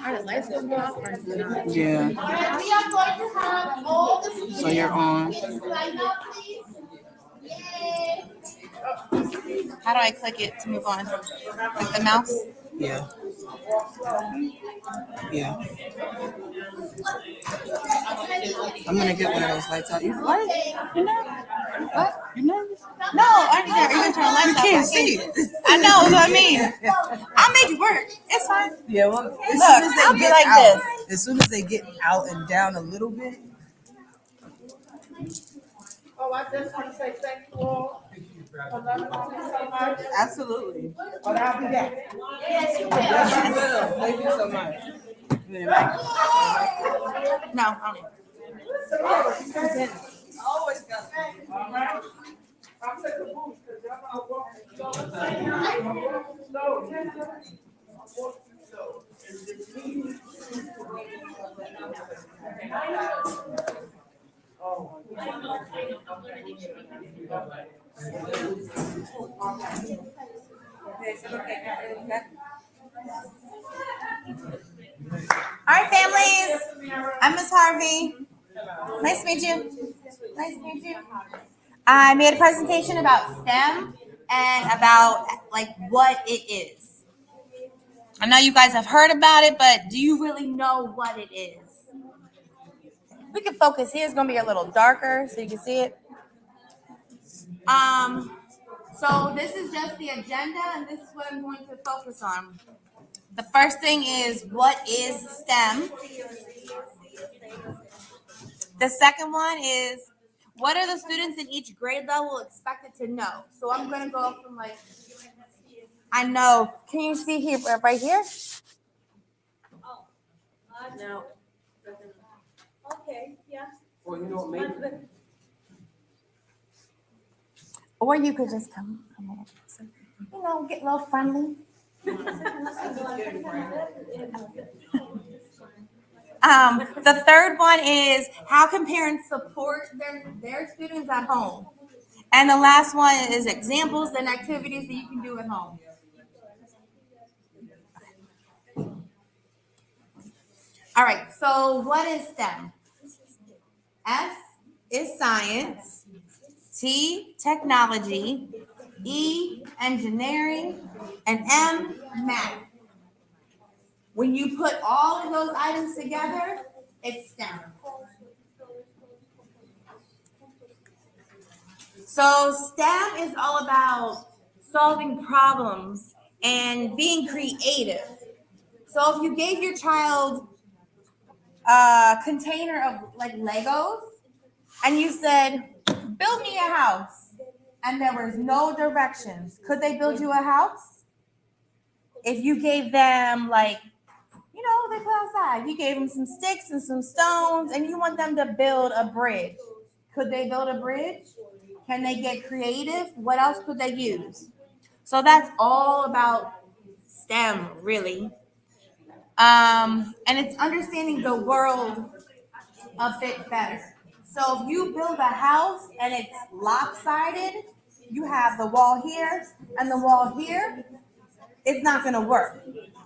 Are the lights going off or not? Yeah. So you're on. How do I click it to move on? Click the mouse? Yeah. Yeah. I'm gonna get one of those lights out. What? You're not? What? You're nervous? No, I understand. You're gonna turn the lights You off. can't see it. I know what I mean. I'll make it work. It's fine. Yeah, well, as soon Look, as they I'll be get like out, this. as soon as they get out and down a little bit. Oh, I just want to say thank you all for loving on me so much. Absolutely. But I'll be back. Yes, you will. Thank you so much. No, I don't. Always got All right? I'm taking the booth because y'all not walking slow. I'm walking slow. All right, families. I'm Miss Harvey. Nice to meet you. Nice to meet you. I made a presentation about STEM and about like what it is. I know you guys have heard about it, but do you really know what it is? We can focus here. It's gonna be a little darker so you can see it. So this is just the agenda, and this is what I'm going to focus on. The first thing is, what is STEM? The second one is, what are the students in each grade level expected to know? So I'm going to go from like, I know, can you see here, right here? No. Okay, yeah. Well, you know what, maybe. Or you could just come over. So, get a little friendly. The third one is, how can parents support their students at home? And the last one is examples and activities that you can do at home. All right, so what is STEM? S is science, T, technology, E, engineering, and M, math. When you put all of those items together, it's STEM. So STEM is all about solving problems and being creative. So if you gave your child a container of like Legos and you said, build me a house, and there was no directions, could they build you a house? If you gave them they play outside, you gave them some sticks and some stones and you want them to build a bridge, could they build a bridge? Can they get creative? What else could they use? So that's all about STEM, really. And it's understanding the world a bit better. So if you build a house and it's lopsided, you have the wall here and the wall here, it's not going to work.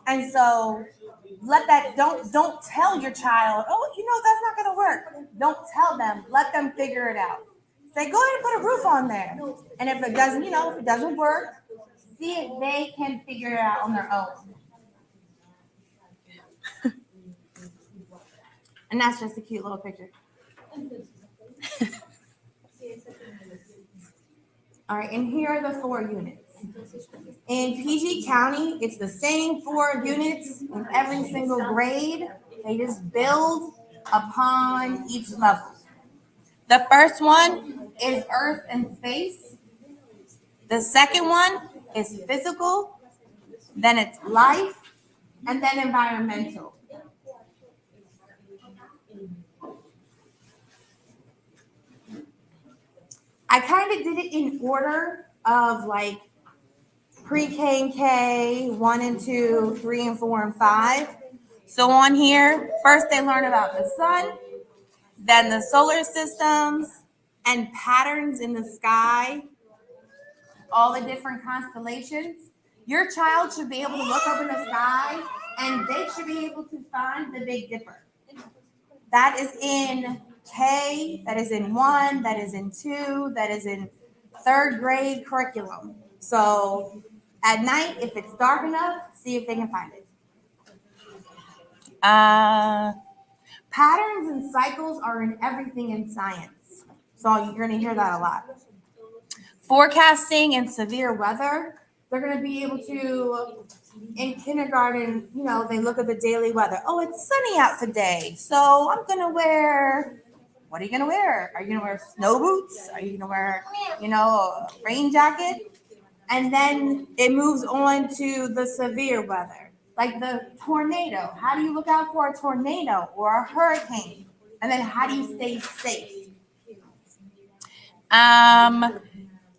And so don't tell your child, that's not going to work. Don't tell them, let them figure it out. Say, go ahead and put a roof on there. And if it doesn't work, see if they can figure it out on their own. And that's just a cute little picture. All right, and here are the 4 units. In PG County, it's the same 4 units in every single grade. They just build upon each level. The first one is Earth and Space. The second one is physical. Then it's life, and then environmental. I kind of did it in order of like pre-K and K, 1 and 2, 3 and 4 and 5. So on here, first they learn about the sun, then the solar systems and patterns in the sky, all the different constellations. Your child should be able to look up in the sky and they should be able to find the Big Dipper. That is in K, that is in 1, that is in 2, that is in 3rd grade curriculum. So at night, if it's dark enough, see if they can find it. Patterns and cycles are in everything in science. So you're going to hear that a lot. Forecasting and severe weather, they're going to be able to, in kindergarten, you know, they look at the daily weather. Oh, it's sunny out today. So I'm going to wear, what are you going to wear? Are you going to wear snow boots? Are you going to wear, you know, a rain jacket? And then it moves on to the severe weather, like the tornado. How do you look out for a tornado or a hurricane? And then how do you stay safe?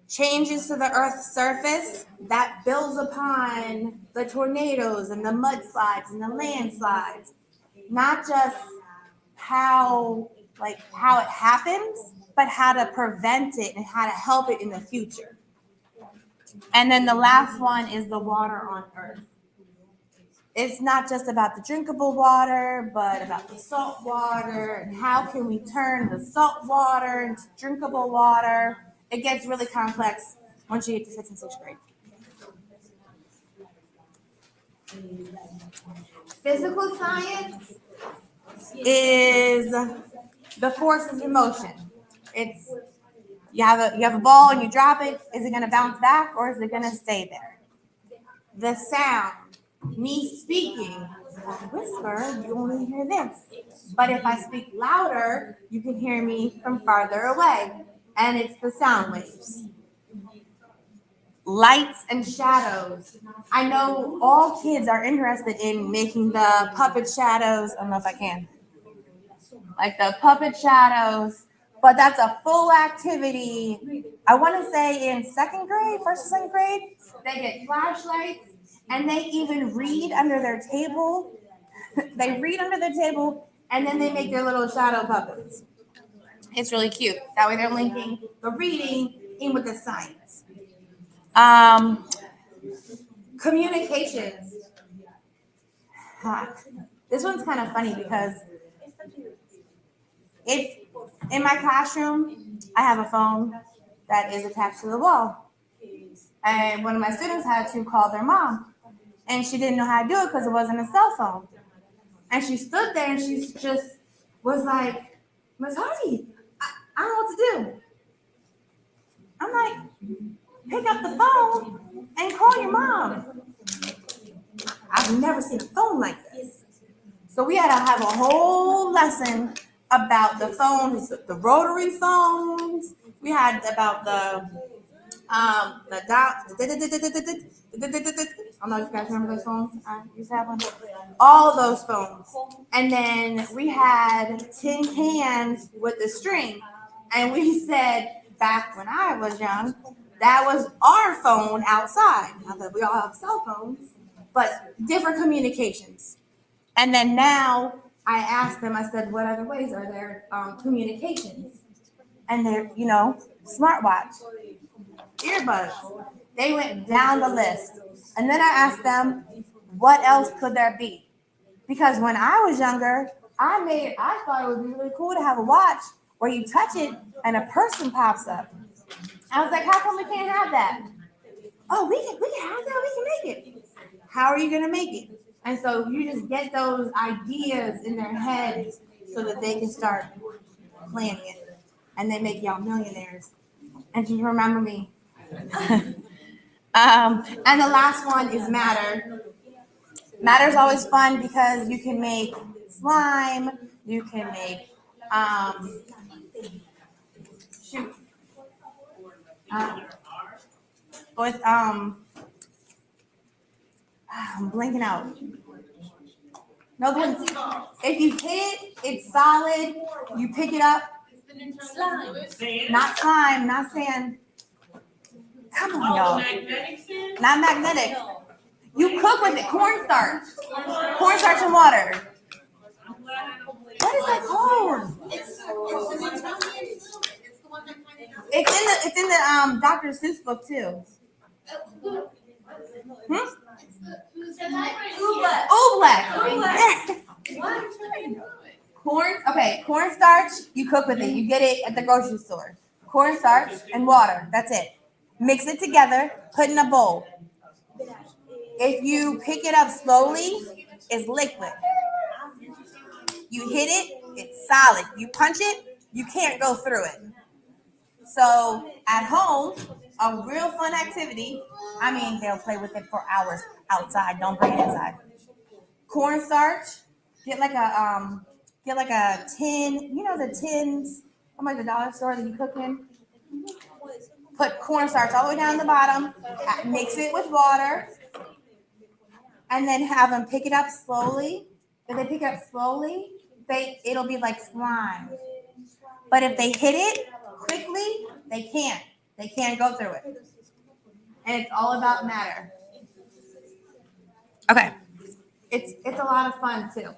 Changes to the Earth's surface that builds upon the tornadoes and the mudslides and the landslides. Not just how it happens, but how to prevent it and how to help it in the future. And then the last one is the water on Earth. It's not just about the drinkable water, but about the salt water and how can we turn the salt water into drinkable water. It gets really complex once you get to 5th and 6th grade. Physical science is the forces in motion. It's you have a ball and you drop it. Is it going to bounce back or is it going to stay there? The sound, me speaking, if I whisper, you only hear this. But if I speak louder, you can hear me from farther away. And it's the sound waves. Lights and shadows. I know all kids are interested in making the puppet shadows. I don't know if I can. Like the puppet shadows. But that's a full activity. I want to say in 2nd grade, 1st or 2nd grade, they get flashlights and they even read under their table. They read under their table and then they make their little shadow puppets. It's really cute. That way they're linking the reading in with the science. Communications. This one's kind of funny because if in my classroom, I have a phone that is attached to the wall. And one of my students had to call their mom. And she didn't know how to do it because it wasn't a cell phone. And she stood there and she just was like, Miss Hardy, I don't know what to do. I'm like, pick up the phone and call your mom. I've never seen a phone like this. So we had to have a whole lesson about the phones, the rotary phones. We had about the I don't know if you guys remember those phones. I used to have one. All those phones. And then we had tin cans with the string. And we said, back when I was young, that was our phone outside. Not that we all have cell phones, but different communications. And then now I asked them, I said, what other ways are there communications? And they're, smartwatch, earbuds. They went down the list. And then I asked them, what else could there be? Because when I was younger, I thought it would be really cool to have a watch where you touch it and a person pops up. I was like, how come we can't have that? Oh, we can have that. We can make it. How are you going to make it? And so you just get those ideas in their heads so that they can start planning it. And they make y'all millionaires. And just remember me. And the last one is matter. Matter is always fun because you can make slime. You can make with I'm blanking out. No, the one, if you hit it, it's solid. You pick it up. Slime. Not slime, not sand. Come on, y'all. Not magnetic. You cook with it. Cornstarch. Cornstarch and water. What is that called? It's in the Dr. Seuss book too. Oobleck. Cornstarch, you cook with it. You get it at the grocery store. Cornstarch and water. That's it. Mix it together, put in a bowl. If you pick it up slowly, it's liquid. You hit it, it's solid. You punch it, you can't go through it. So at home, a real fun activity. I mean, they'll play with it for hours outside. Don't bring it inside. Cornstarch. Get like a tin. You know the tins from like the dollar store that you cook in. Put cornstarch all the way down the bottom. Mix it with water, and then have them pick it up slowly. If they pick it up slowly, it'll be like slime. But if they hit it quickly, they can't. They can't go through it. And it's all about matter. Okay. It's a lot of fun too.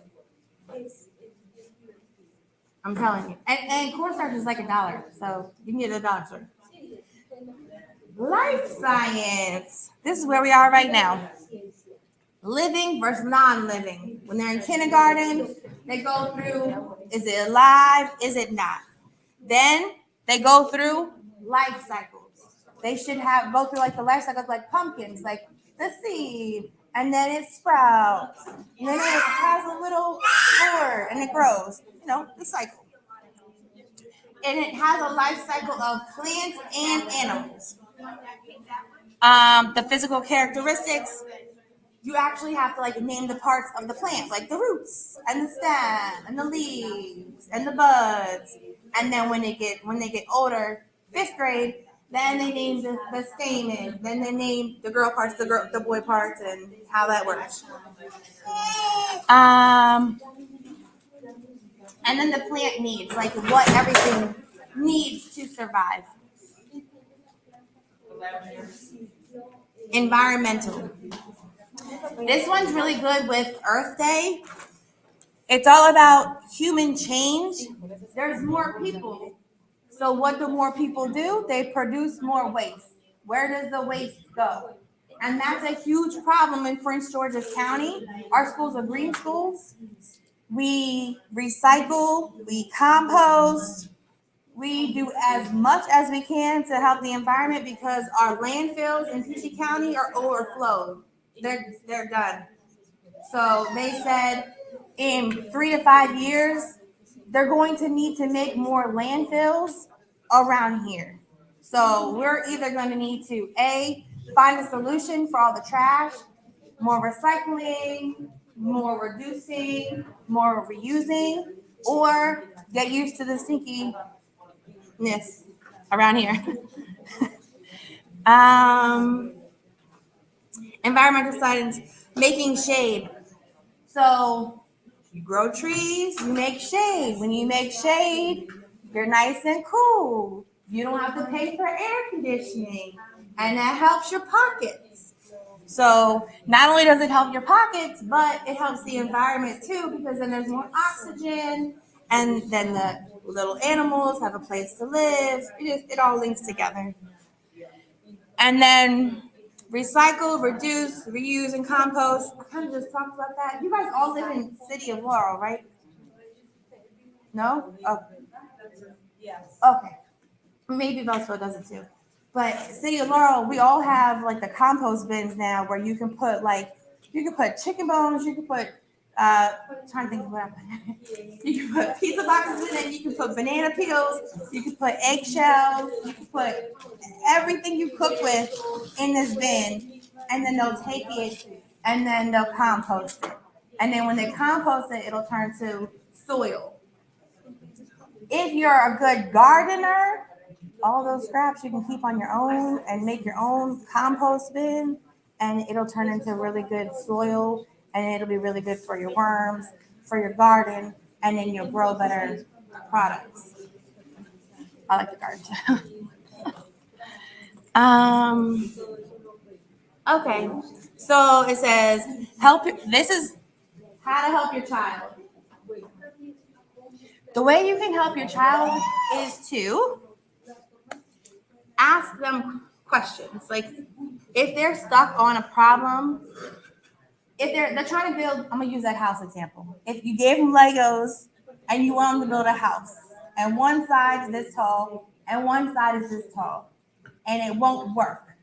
I'm telling you. And cornstarch is like $1, so you can get it at the dollar store. Life science. This is where we are right now. Living versus non-living. When they're in kindergarten, they go through, is it alive? Is it not? Then they go through life cycles. They should go through like the life cycles like pumpkins, like the seed, and then it sprouts, and then it has a little flower and it grows. You know, the cycle. And it has a life cycle of plants and animals. The physical characteristics, you actually have to like name the parts of the plant, like the roots and the stem and the leaves and the buds. And then when they get older, 5th grade, then they name the stamen. Then they name the girl parts, the boy parts, and how that works. And then the plant needs, like what everything needs to survive. Environmental. This one's really good with Earth Day. It's all about human change. There's more people. So what do more people do? They produce more waste. Where does the waste go? And that's a huge problem in Prince George's County. Our schools are green schools. We recycle, we compost, we do as much as we can to help the environment because our landfills in Peachey County are overflowed. They're done. So they said in 3 to 5 years, they're going to need to make more landfills around here. So we're either going to need to find a solution for all the trash, more recycling, more reducing, more reusing, or get used to the stinkiness around here. Environmental science, making shade. So you grow trees, you make shade. When you make shade, you're nice and cool. You don't have to pay for air conditioning, and that helps your pockets. So not only does it help your pockets, but it helps the environment too, because then there's more oxygen, and then the little animals have a place to live. It all links together. And then recycle, reduce, reuse, and compost. I kind of just talked about that. You guys all live in the city of Laurel, right? No? Oh. Yes. Okay. Maybe Bellsville does it too. But city of Laurel, we all have like the compost bins now where you can put chicken bones, you can put trying to think of what I put. You can put pizza boxes in it, you can put banana peels, you can put eggshells, you can put everything you cook with in this bin, and then they'll take it and then they'll compost it. And then when they compost it, it'll turn to soil. If you're a good gardener, all those scraps you can keep on your own and make your own compost bin, and it'll turn into really good soil, and it'll be really good for your worms, for your garden, and then you'll grow better products. I like the garden too. Okay, so it says this is how to help your child. The way you can help your child is to ask them questions. Like if they're stuck on a problem if they're trying to build, I'm gonna use that house example. If you gave them Legos and you want them to build a house, and one side is this tall and one side is this tall, and it won't work,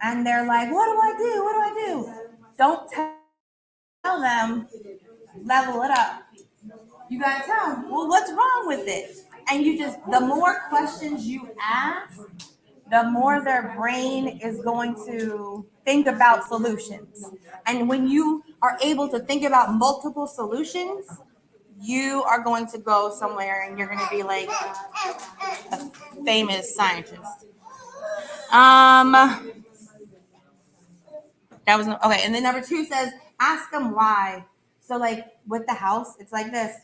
and they're like, "What do I do? What do I do?" Don't tell them level it up. You gotta tell them, well, what's wrong with it? And you just, the more questions you ask, the more their brain is going to think about solutions. And when you are able to think about multiple solutions, you are going to go somewhere and you're going to be like a famous scientist. That was okay. And then number 2 says, ask them why. So like with the house, it's like this.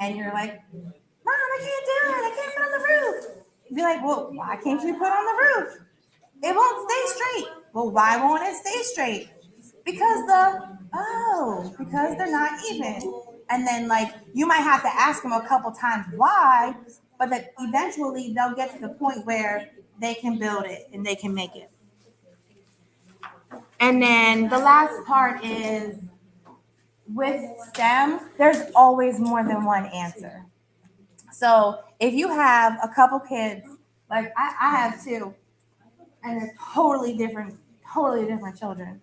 And you're like, Mom, I can't do it. I can't put on the roof. You'd be like, well, why can't you put on the roof? It won't stay straight. Well, why won't it stay straight? Because because they're not even. And then like you might have to ask them a couple times why, but that eventually they'll get to the point where they can build it and they can make it. And then the last part is with STEM, there's always more than one answer. So if you have a couple kids, like I have 2, and they're totally different children.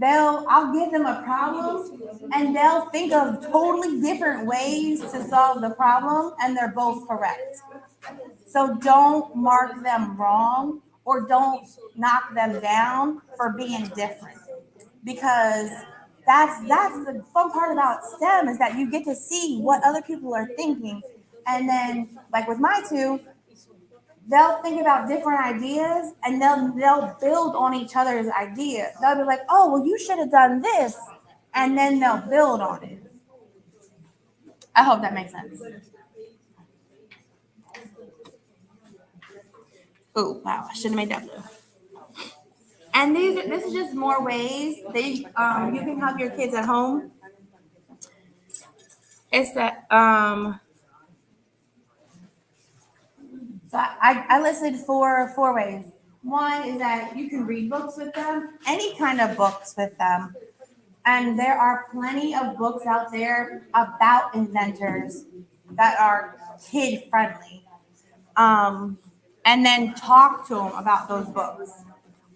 I'll give them a problem and they'll think of totally different ways to solve the problem, and they're both correct. So don't mark them wrong or don't knock them down for being different, because that's the fun part about STEM is that you get to see what other people are thinking. And then like with my 2, they'll think about different ideas and they'll build on each other's ideas. They'll be like, oh, well, you should have done this. And then they'll build on it. I hope that makes sense. Oh, wow. I should have made that blue. And this is just more ways you can help your kids at home. It's that so I listed four ways. One is that you can read books with them, any kind of books with them. And there are plenty of books out there about inventors that are kid friendly. And then talk to them about those books.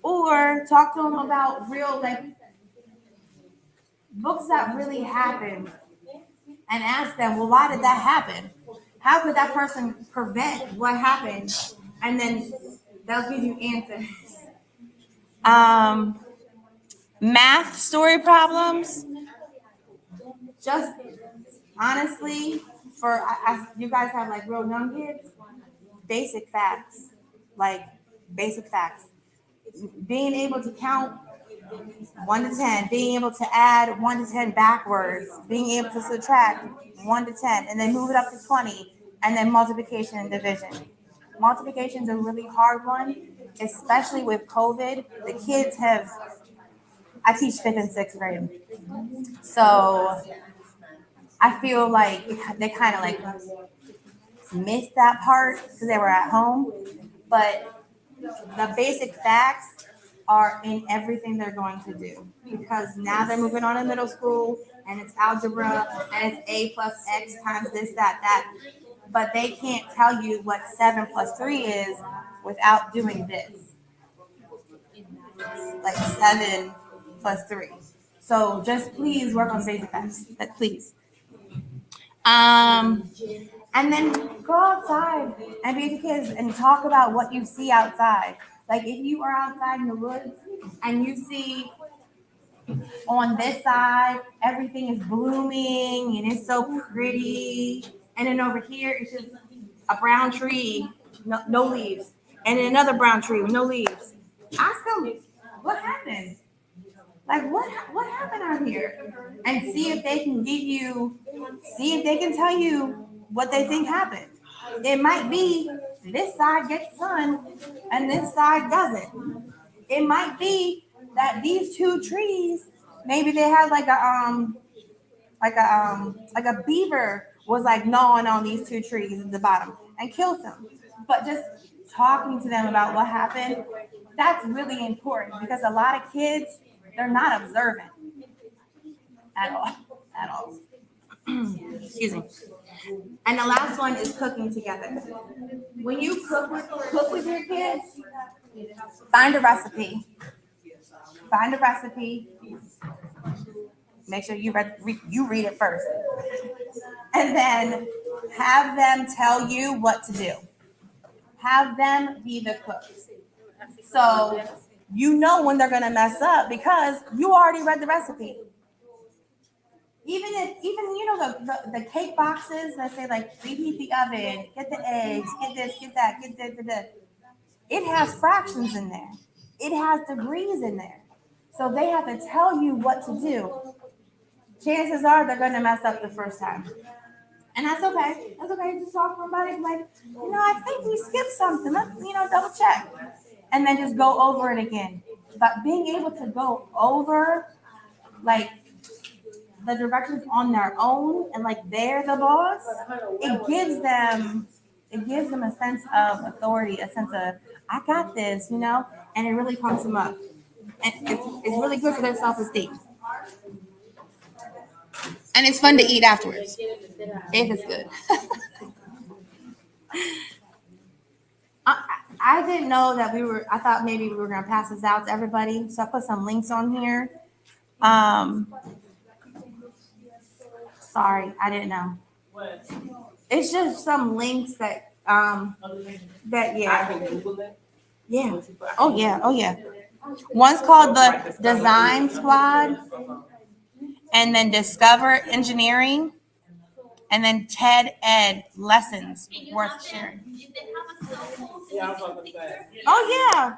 Or talk to them about real books that really happened and ask them, well, why did that happen? How could that person prevent what happened? And then they'll give you answers. Math story problems. Just honestly, you guys have real young kids, basic facts. Being able to count 1 to 10, being able to add 1 to 10 backwards, being able to subtract 1 to 10, and then move it up to 20, and then multiplication and division. Multiplication is a really hard one, especially with COVID. The kids I teach 5th and 6th grade. So I feel like they kind of missed that part because they were at home. But the basic facts are in everything they're going to do, because now they're moving on to middle school and it's algebra and it's A plus X times this, that. But they can't tell you what 7 plus 3 is without doing this. 7 plus 3. So just please work on basic facts. Please. And then go outside and be with the kids and talk about what you see outside. If you are outside in the woods and you see on this side, everything is blooming and it's so pretty. And then over here, it's just a brown tree, no leaves. And then another brown tree with no leaves. Ask them, what happened? What happened out here? And see if they can tell you what they think happened. It might be this side gets sun and this side doesn't. It might be that these 2 trees, maybe they had a beaver was gnawing on these 2 trees at the bottom and killed them. But just talking to them about what happened, that's really important, because a lot of kids they're not observant at all. Excuse me. And the last one is cooking together. When you cook with your kids, find a recipe. Find a recipe. Make sure you read it first. And then have them tell you what to do. Have them be the cooks. So you know when they're gonna mess up because you already read the recipe. Even you know the cake boxes that say like reheat the oven, get the eggs, get this, get that, get that. It has fractions in there. It has degrees in there. So they have to tell you what to do. Chances are they're gonna mess up the first time. And that's okay. That's okay. Just talk to somebody like, I think we skipped something. Let's, double check. And then just go over it again. But being able to go over like the directions on their own and like they're the boss, it gives them a sense of authority, a sense of I got this, and it really pumps them up. And it's really good for their self-esteem. And it's fun to eat afterwards if it's good. I didn't know that I thought maybe we were going to pass this out to everybody. So I put some links on here. Sorry, I didn't know. It's just some links that yeah. Yeah. Oh yeah. One's called the Design Squad, and then Discover Engineering, and then TED Ed Lessons Worth Sharing. Oh yeah.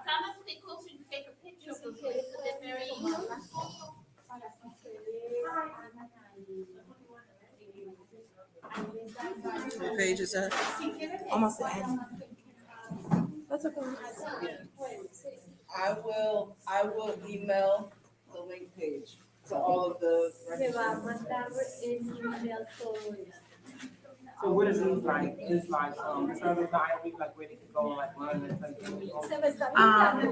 What page is that? Almost the end. That's okay. I will email the link page to all of the. So what is it like? It's like service diary, like where they can go and like run and something.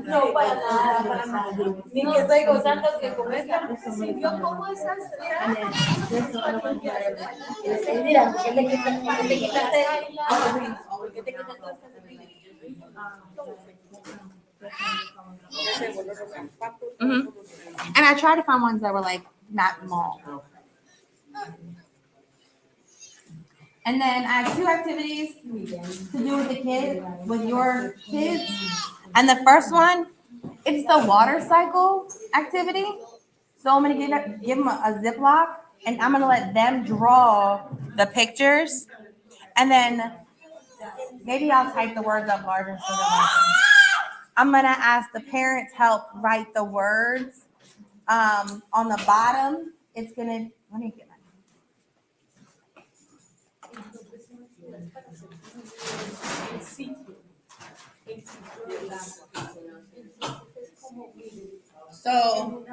No, para nada. Ni que estoy gozando que con esta yo como esas. Mira, ¿qué te quitaste? ¿Qué te quitaste? Mm-hmm. And I tried to find ones that were like not mall. And then I have 2 activities to do with the kids, with your kids. And the first one, it's the water cycle activity. So I'm gonna give them a Ziploc, and I'm gonna let them draw the pictures, and then maybe I'll type the words up larger so that I'm gonna ask the parents help write the words. On the bottom, it's gonna let me get my. So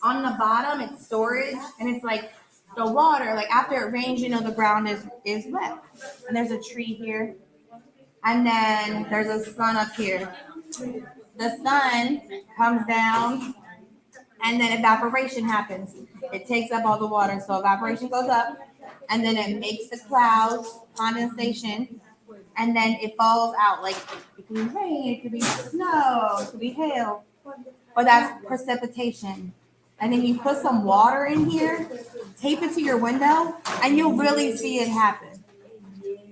on the bottom, it's storage, and it's like the water. Like after it rains, the ground is wet, and there's a tree here, and then there's a sun up here. The sun comes down, and then evaporation happens. It takes up all the water, so evaporation goes up, and then it makes the clouds, condensation, and then it falls out. Like it could be rain, it could be snow, it could be hail, but that's precipitation. And then you put some water in here, tape it to your window, and you'll really see it happen.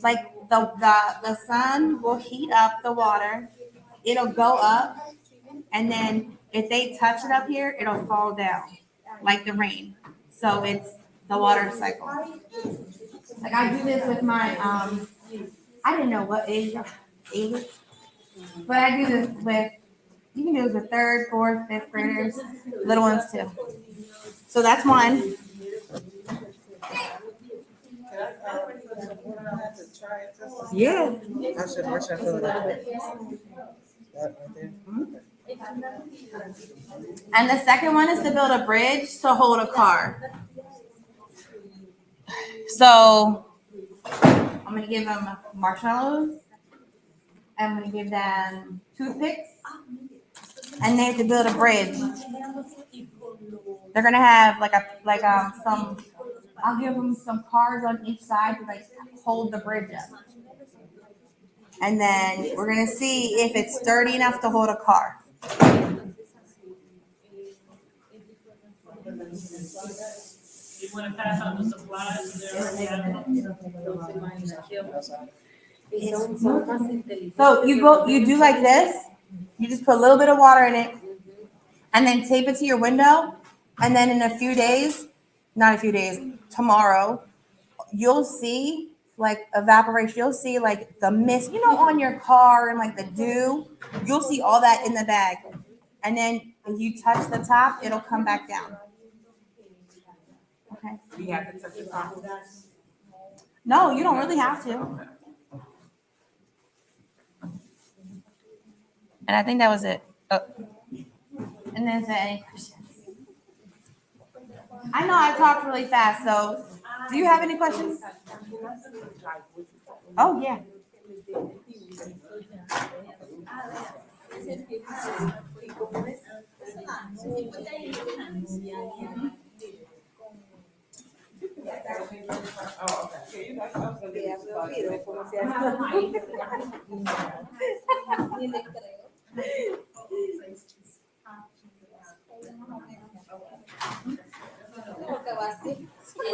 Like the sun will heat up the water, it'll go up, and then if they touch it up here, it'll fall down like the rain. So it's the water cycle. Like I do this with my I didn't know what age, but I do this with, you can do this with 3rd, 4th, 5th graders, little ones too. So that's one. Yeah. Where should I fill it out? That right there. And the second one is to build a bridge to hold a car. So I'm going to give them marshmallows. I'm going to give them toothpicks. and they have to build a bridge. They're gonna have some. I'll give them some cars on each side to like hold the bridge up, and then we're gonna see if it's sturdy enough to hold a car. You wanna pass on the supplies So you do like this. You just put a little bit of water in it, and then tape it to your window, and then in a few days, tomorrow, you'll see like evaporation. You'll see like the mist, on your car and like the dew. You'll see all that in the bag, and then if you touch the top, it'll come back down. Okay. You have to touch the top. No, you don't really have to. And I think that was it. Oh. And then is there any questions? I know I talked really fast, so do you have any questions? Oh, yeah.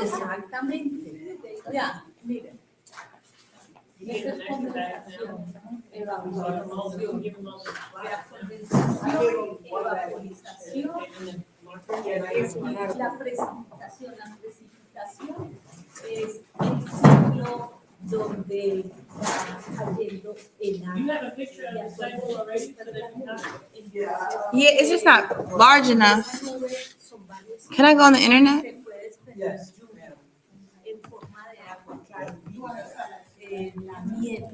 Exactamente. Ya, mire. Esa es condensación, evaporización, la precipitación es el ciclo donde va cayendo el You agua. have a picture of the cycle already so that you have Yeah, it's just not large enough. Can I go on the internet? Yes. En forma de agua, claro. La nieve,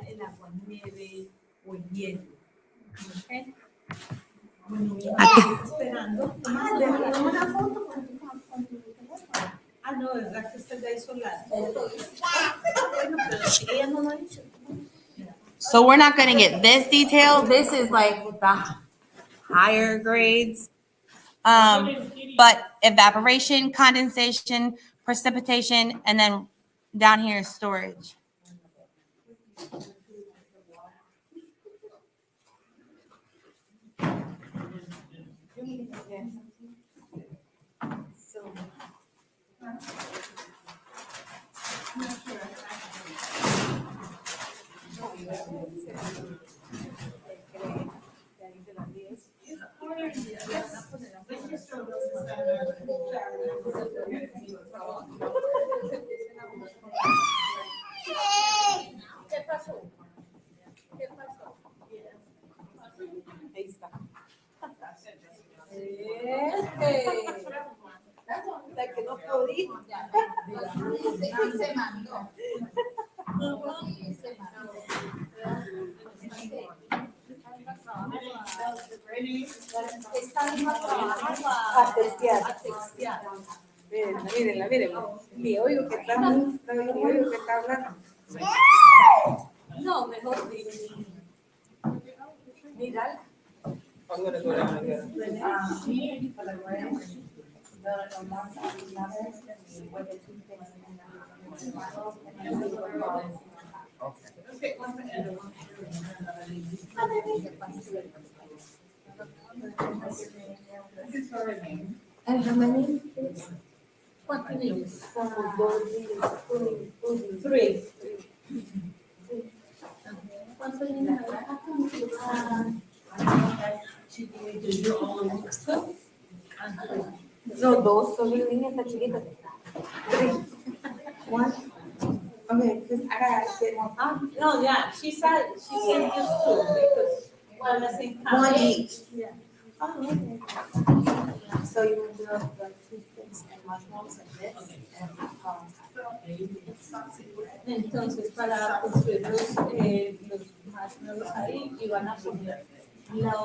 el agua nieve o el hielo. ¿Ok? Esperando. Una foto con tu teléfono. Ah, no, ¿verdad que está ya isolada? Bueno, pero si ella no lo ha hecho. So we're not going to get this detail. This is like the higher grades. But evaporation, condensation, precipitation, and then down here is storage. ¿Qué pasó? ¿Qué pasó? Ahí está. La que no podía. Se mandó. Está trabajando a textear. Mírenla. Y oigo que está hablando. No, mejor mira. I'm gonna go down again. And how many? ¿Cuántos niños? Three. ¿Cuántos niños No, dos, solo el niño está chiquito. Three. One. Okay, because I gotta get one. No, yeah, she said just two because one is in One each. Yeah. So you want to do like toothpicks and mushrooms and this and Entonces, para construir los marshmallows ahí, y van a poner las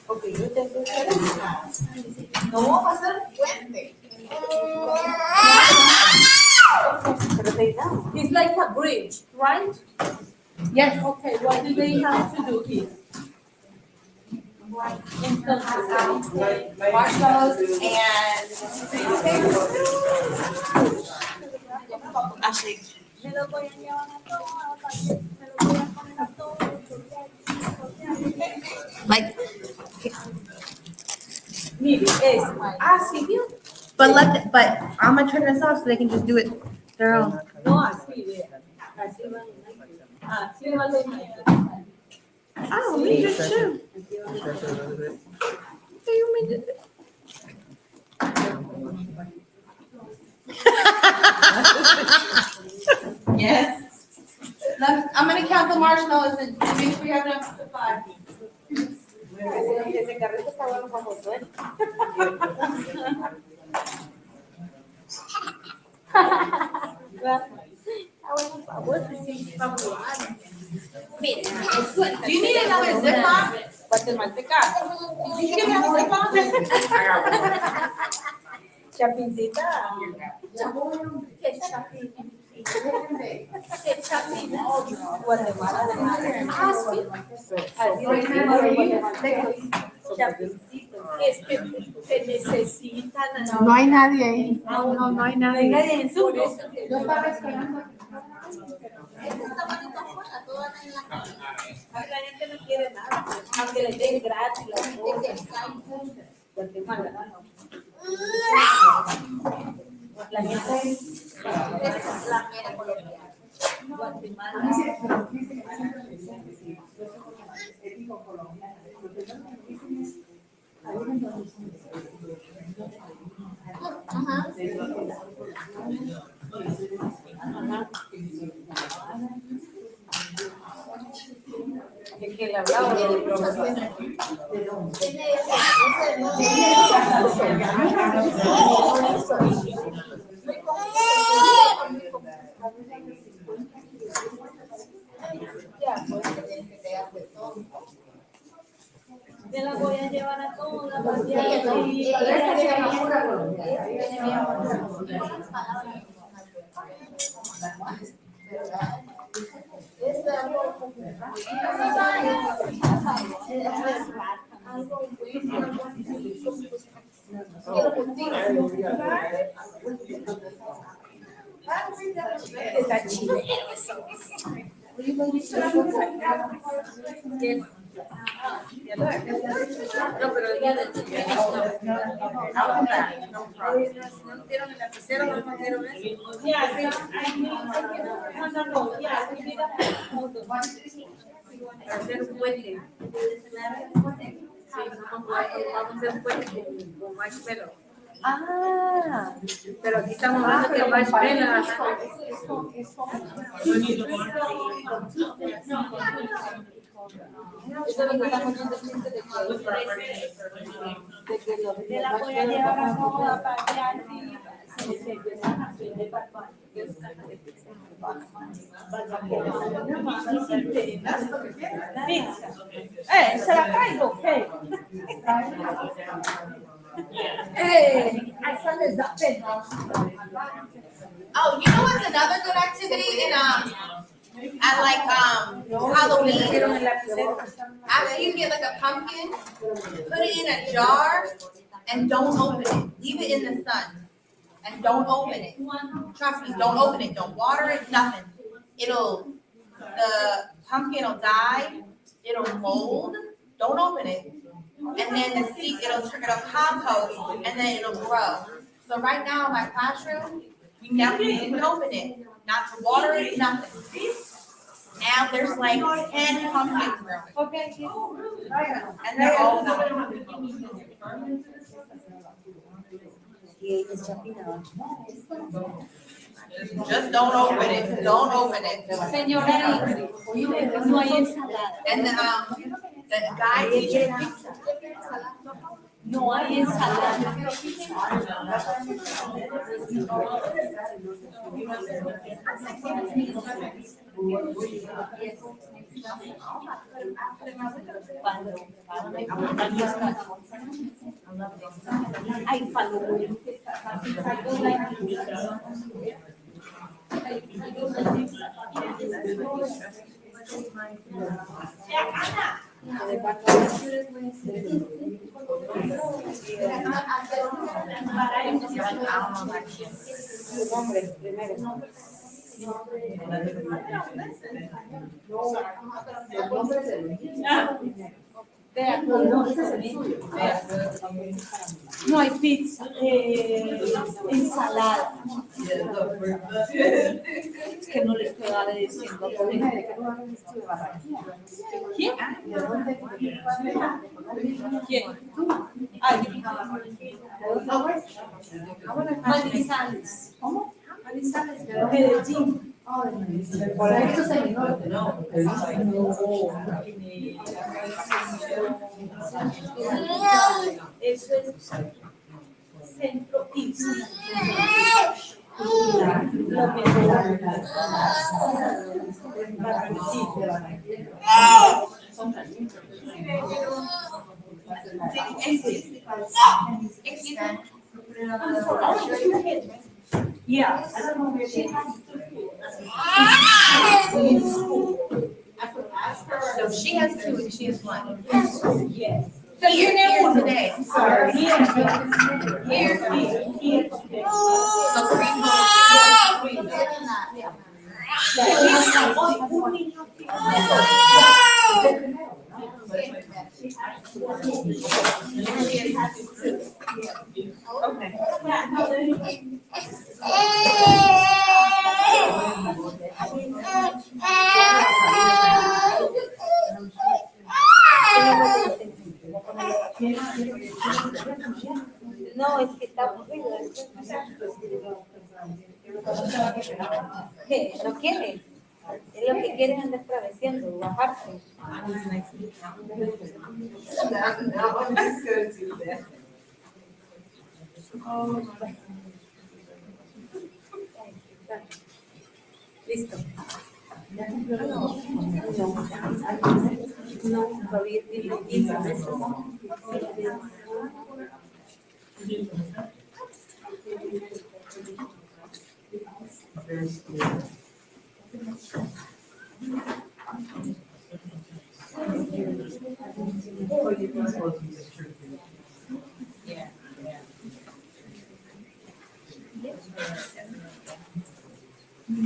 ok, yo tengo que No, va a ser fuerte. Yes. Okay, what do they have to do here? Marshmallows and. Actually, Me lo voy a llevar a todos, me lo voy a poner a todos. like, Mire, es, Mike. but I'm gonna turn this off so they can just do it their own. No, así, vea. Así va. Así va lo Mike. Oh, me just too. Yes. I'm gonna count the marshmallows and make sure you have enough for 5. Ese carrito está bueno para Josué. Do you need another Ziploc? Guatemalteca. Did you give me a Ziploc? Chapincita. Guatemala de madre. Es que necesitan. No hay nadie ahí. No hay nadie. Nadie en su. Yo estaba esperando. La gente no quiere nada, aunque les den gratis las cosas. Guatemala, no. La gente. Guatemala. El que le hablaba de profesor. Me la voy a llevar a todas. Está chido. No, pero el día del chiquillo no. No dieron el lapicero, no dieron eso. Para hacer un puente. Sí, vamos a hacer un puente con marshmallow. Ah. Pero aquí estamos hablando que marshmallow. Eso es lo que estamos haciendo chiste de que Me la voy a llevar a todas para que así se empiezan a hacer de papá. Se la traigo, ¿qué? I saw this up in. Oh, you know what's another good activity in at like Halloween? After you get like a pumpkin, put it in a jar and don't open it. Leave it in the sun and don't open it. Trust me, don't open it. Don't water it. Nothing. The pumpkin will die. It'll mold. Don't open it. And then the seed, it'll compost and then it'll grow. So right now in my classroom, we didn't open it. Not to water it, nothing. Now there's like 10 pumpkins growing. And they're all done. Just don't open it. Don't open it. Señora, no hay ensalada. And the guy teacher. No hay ensalada. Ay, Su nombre primero. No hay pizza, ensalada. Es que no le estoy diciendo. ¿Quién? ¿Quién? Ay, Manizales. ¿Cómo? Manizales, Medellín. Por eso es el norte, ¿no? Eso es centro y lo mejor. Yeah. So she has two and she has one. Yes. Here today. Sorry. Here. So three No, es que está aburrido. ¿Qué? ¿No quiere? Es lo que quiere es andar travesando, bajarse. Listo. No, todavía tiene 15 meses.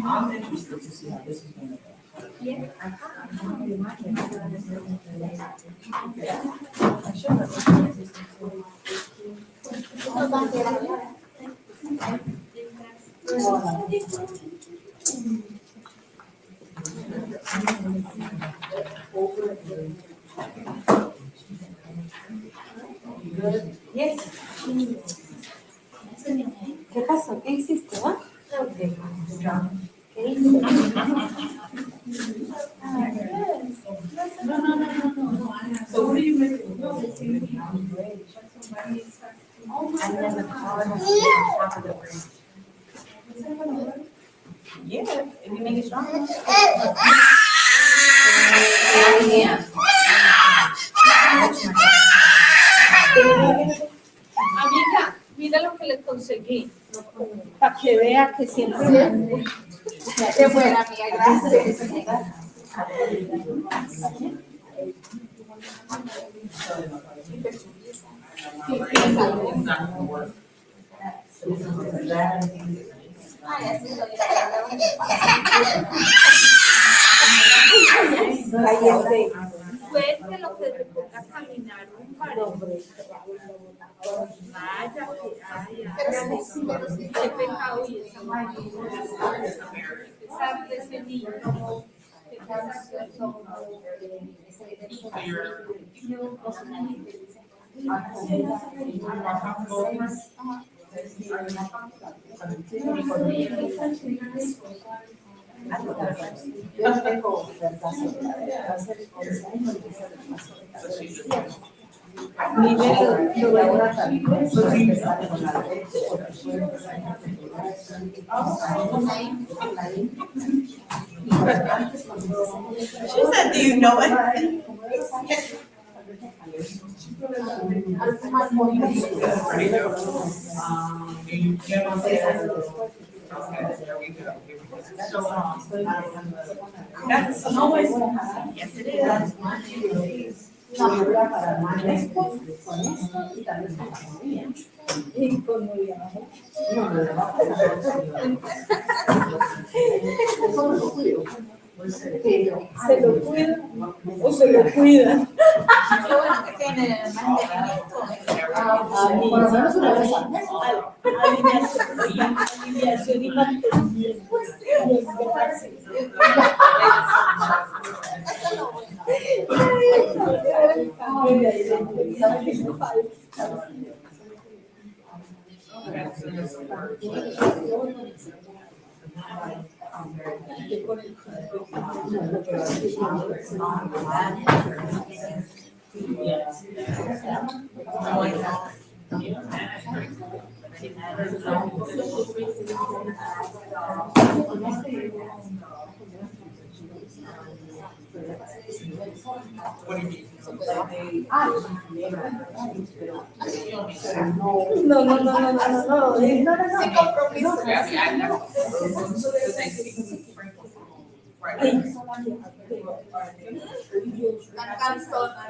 I'm interested to see how this is gonna go. Yes. ¿Qué pasó? ¿Qué hiciste? ¿Va? ¿Qué hiciste? So what do you make? Yeah, if you make it stronger. Yeah. Amiga, mira lo que le conseguí. Para que vea que siempre. Qué buena, amiga, gracias. Fue que lo que te ponga a caminar un varón. Vaya, qué pecado y esa mamá. Pesar de ese niño. Qué pesar. She said, do you know it? Okay, there we go. Here we go. That's yes, it is. ¿Se lo cuida o se lo cuida? Qué bueno que tiene el mantenimiento. Por lo menos una vez al mes. Alineación y mantenimiento. What do you mean? No. Sin compromiso. I know. So they sprinkle some. Right. La canzona.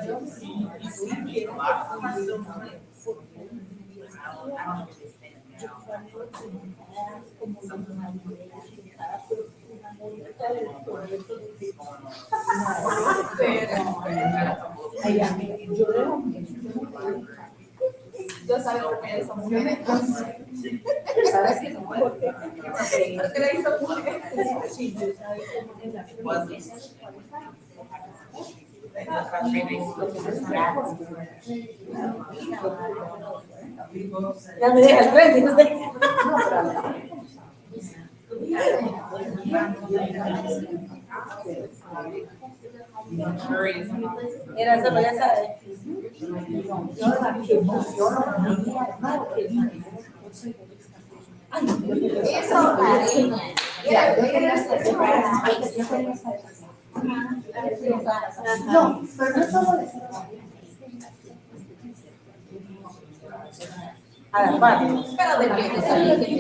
Yo sabía por qué esa mujer. ¿Sabes qué? Porque la hizo mujer. Ya me deja el frente. Era eso, ya sabes. Eso, cariño. No, pero no solo eso. A la par. Pero de qué.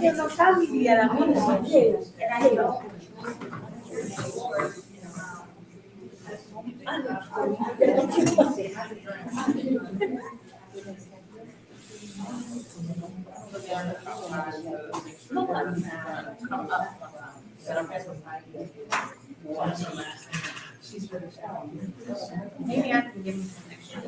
Que no cambia la mujer. Maybe I can give him some extra.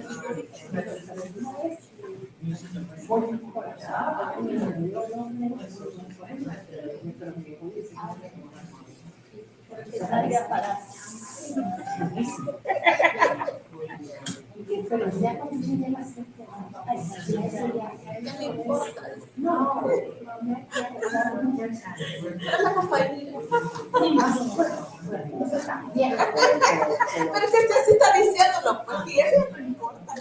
Pero que usted sí está diciéndolo, porque eso no importa.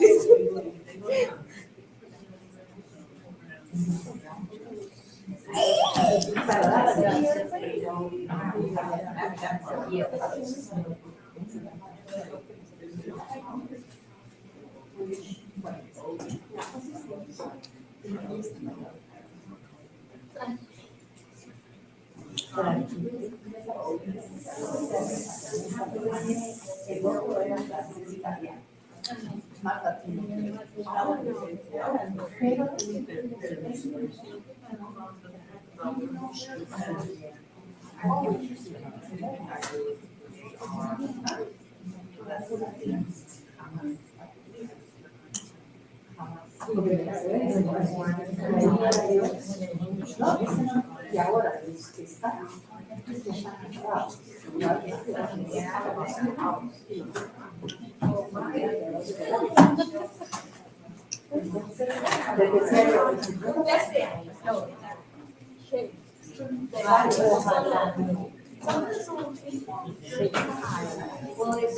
Y ahora está.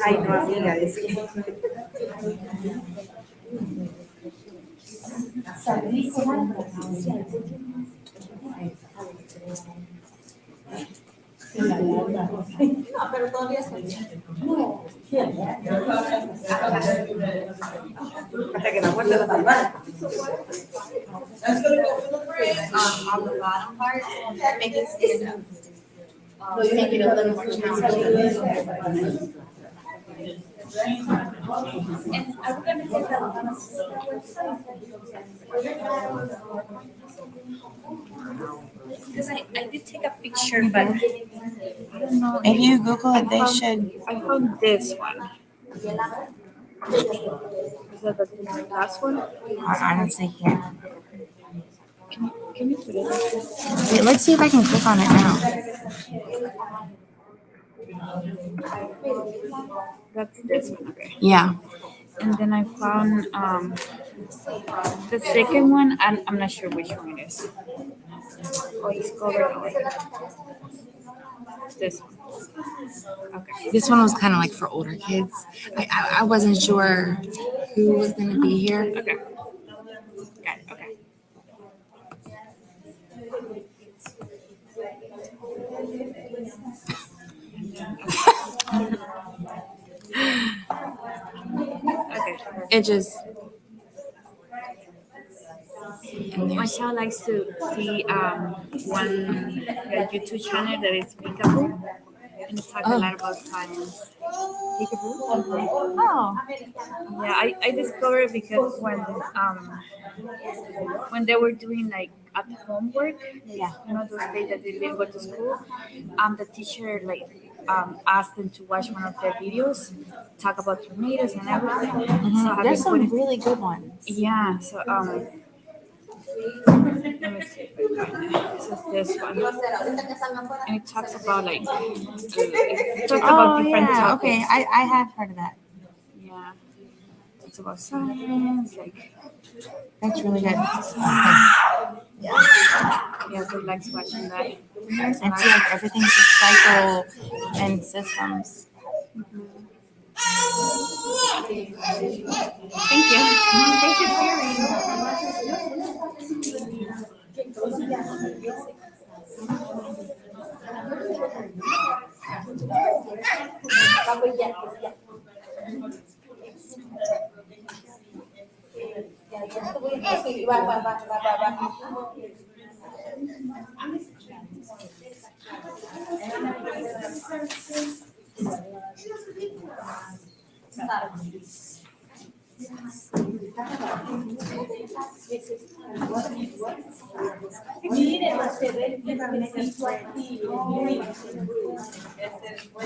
Ay, no, amiga, decía. No, pero todavía está bien. Hasta que la muerte lo salvara. On the bottom part, make it stand up. No, you make it a little more challenging. And are we gonna take that because I did take a picture, but I don't know. If you Google it, they should. I found this one. Is that the last one? I don't see here. Can you put it like this? Wait, let's see if I can click on it now. That's this one, okay. Yeah. And then I found the second one. I'm not sure which one it is. Oh, it's covered. It's this one. Okay. This one was kind of like for older kids. I wasn't sure who was going to be here. Okay. Got it. Okay. Okay. It just. My child likes to see one YouTube channel that is Peekaboo, and it talks a lot about science. Oh. Yeah, I discovered because when they were doing like at homework, Yeah. you know, those days that they didn't go to school, the teacher like asked them to watch one of their videos, talk about tornadoes and everything. So I have There's been putting, some really good ones. yeah, so let me see if I find it. This is this one. And it talks about like it talks about different topics. Okay. I have heard of that. Yeah. It's about science, like That's really good. yeah, so likes watching that. And see, like everything's a cycle and systems. Thank you. Thank you for sharing.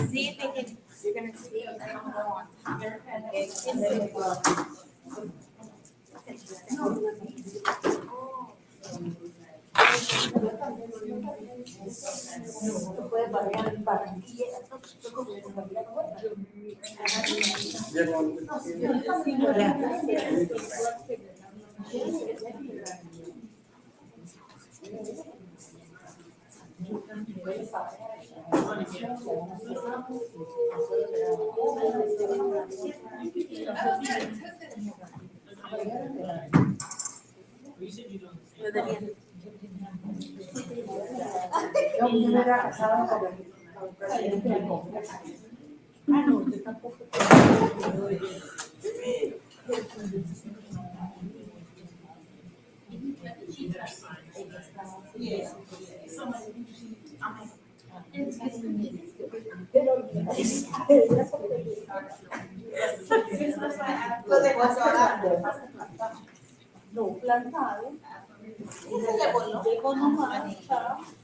See if they can, you're gonna see how on top.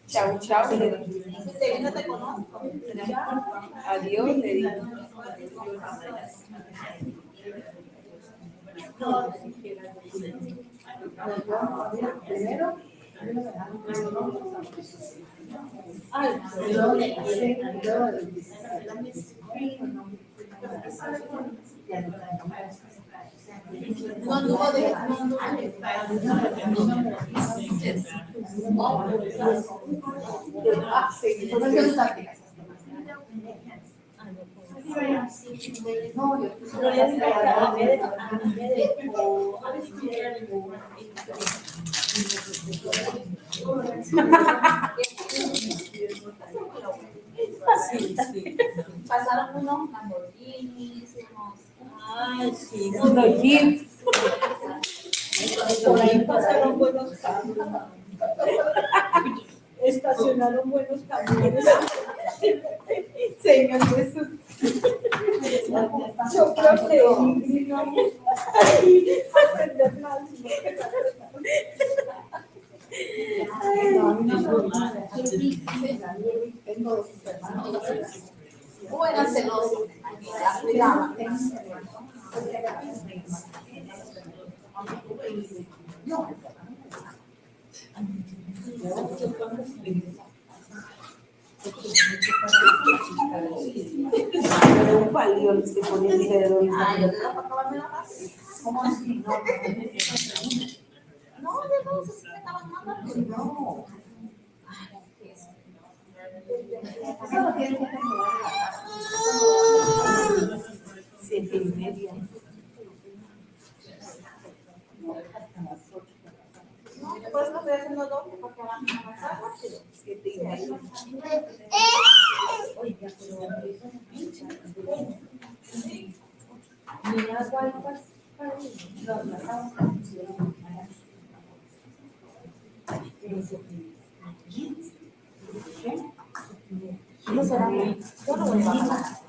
Chau, chau. Si te vi, no te conozco. Adiós, le digo. Pasaron unos Lamborghinis, unos. Ay, sí, unos jeeps. Por ahí pasaron buenos carros. Estacionaron buenos camiones. Señor Jesús. Yo creo que Ingrid no aprender nada. Buena celosa. Cuidado. Pero un palión se pone el dedo en la mano. ¿Cómo así? No, de todos se estaban mandando. No. Eso lo tienen que tener. 7:30. No, por eso lo estoy haciendo doble, porque van a avanzar rápido. 7:30. No será. Yo no voy a bajar.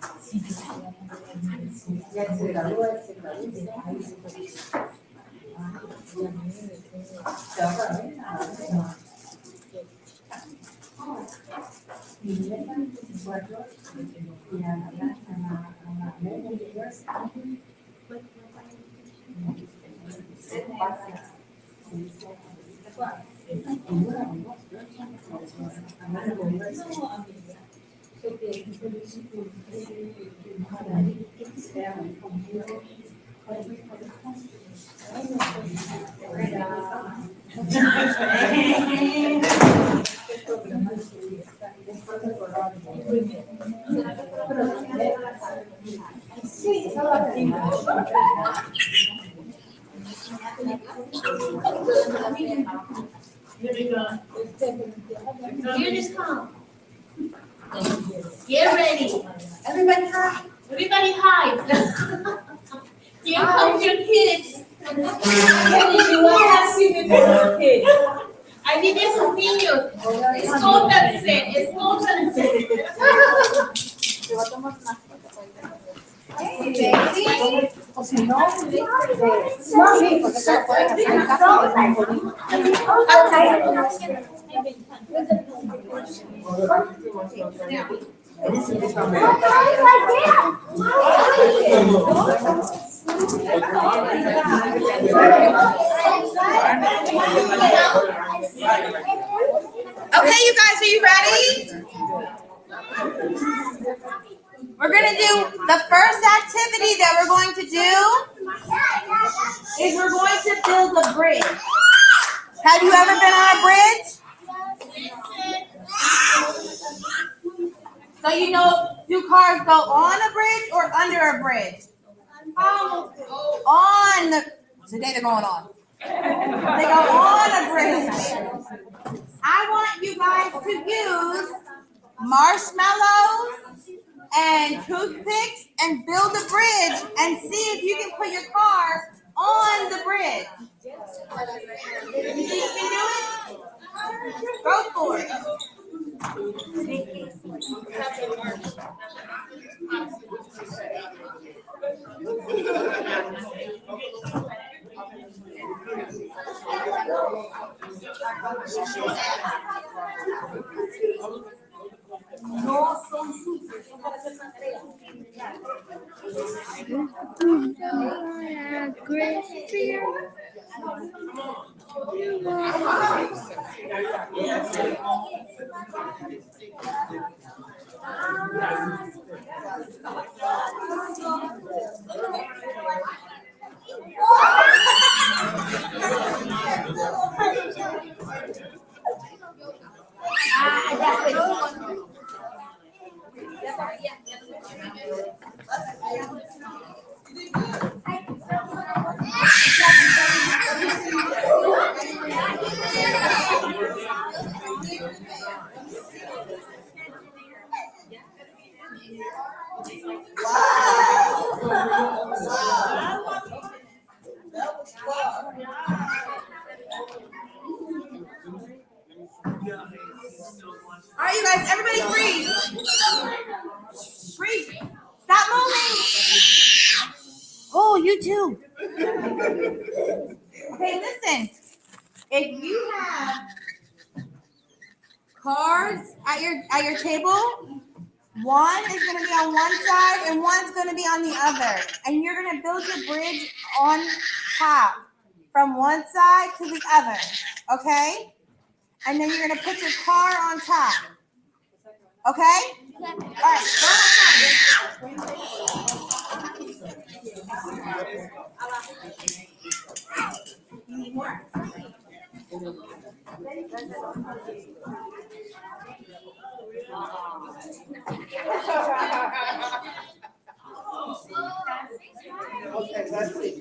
Here just come. Get ready. Everybody hide. Everybody hide. Here comes your kids. You have seen it for kids. Ahí viene su niño. Escóndanse, escóndanse. Te va a tomar una foto. O si no, sí, porque se lo pueden hacer en casa. Okay, you guys, are you ready? We're gonna do the first activity that we're going to do is we're going to build a bridge. Have you ever been on a bridge? So you know, do cars go on a bridge or under a bridge? On the, today they're going on. They go on a bridge. I want you guys to use marshmallows and toothpicks and build a bridge and see if you can put your car on the bridge. You think you can do it? Go for it. No son sucios. All right, you guys, everybody breathe. Breathe. Stop moving. Oh, you too. Okay, listen. If you have cards at your table, one is going to be on one side and one's going to be on the other, and you're going to build your bridge on top from one side to the other. Okay? And then you're going to put your car on top. Okay? All right. Okay, that's it.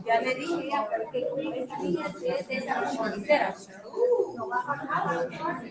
Ya le dije ya, porque como esta niña es de esa choricera. No va a bajar.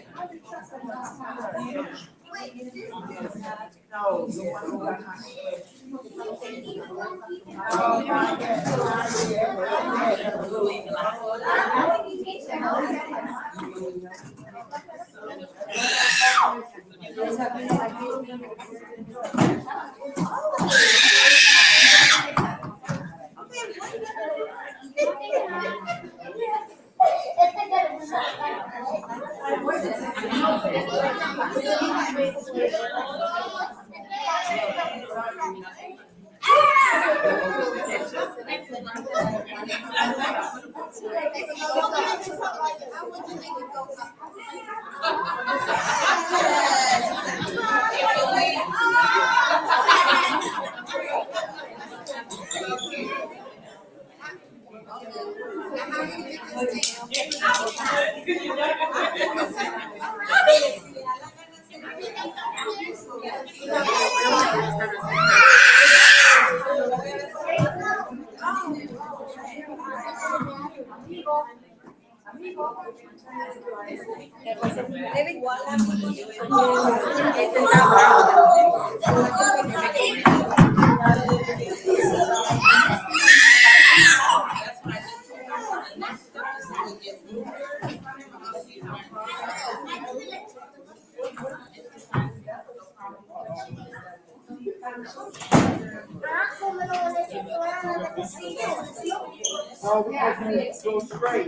No, we have to go straight.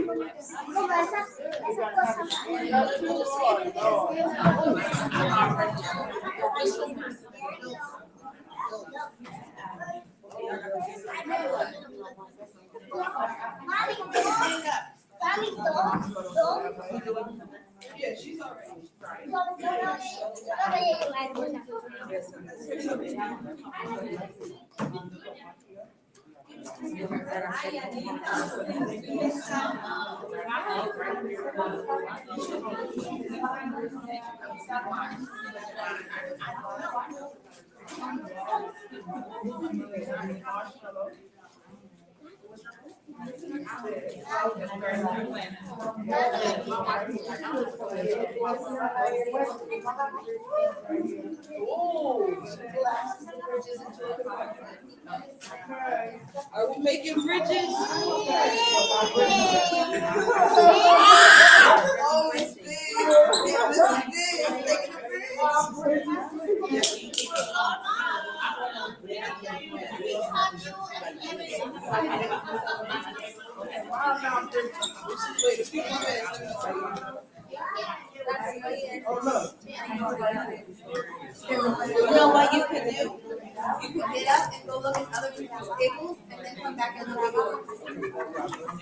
Yeah, she's already. Are we making bridges? Oh, it's big. Wow. You know what you could do? You could get up and go look at other people's tables and then come back and look at yours.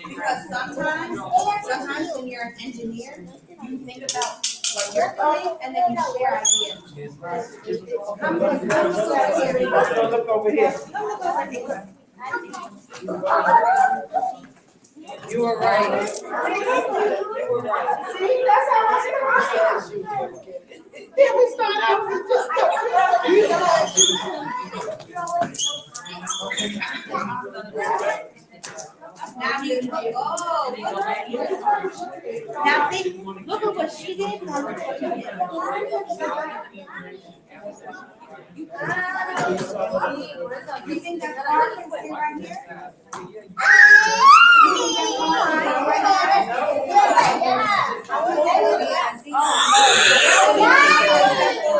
Because sometimes when you're an engineer, you think about what you're doing and then you share ideas. Come look over here. Come look over here. You were right. See, that's how I said. Then we start out with just. Now you know. Now think, look at what she did. Now look what you did. You think that car can sit right here?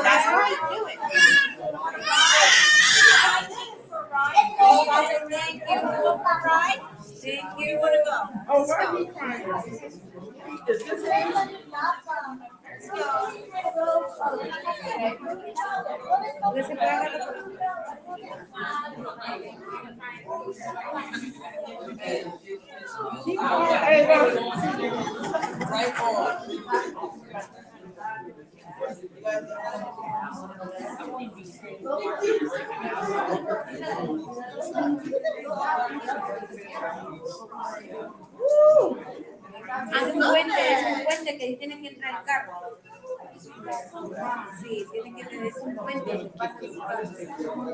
That's right, do it. Thank you. Right? Thank you. Wanna go? Oh, why are you crying? Is this Es un puente que tiene que entrar el carro. Sí, tiene que tener un puente que pasa el carro.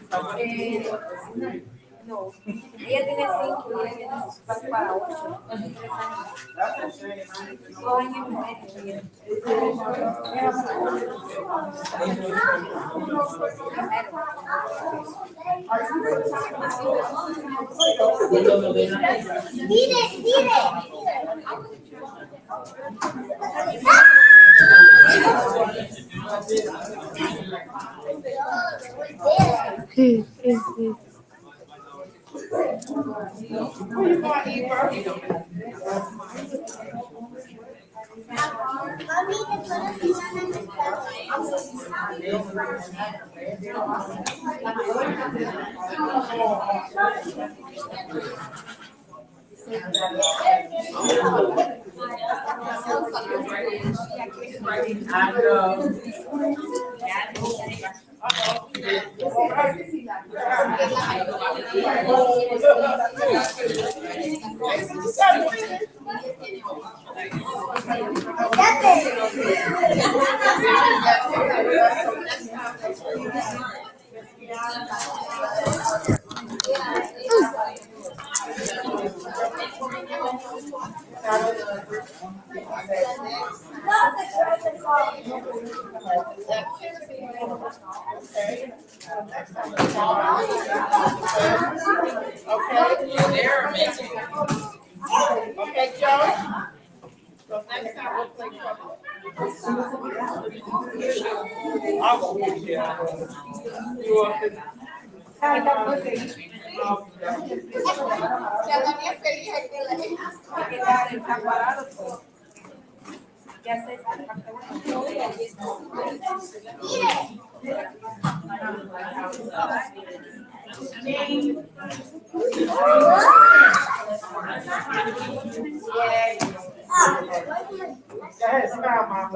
okay? No, ella tiene 5 y ella tiene espacio para 8. 2 años y medio. Okay, Joe. So next time we'll play trouble. Ya también feliz. está parado, pues. Ya sé. Yes, smile, mama.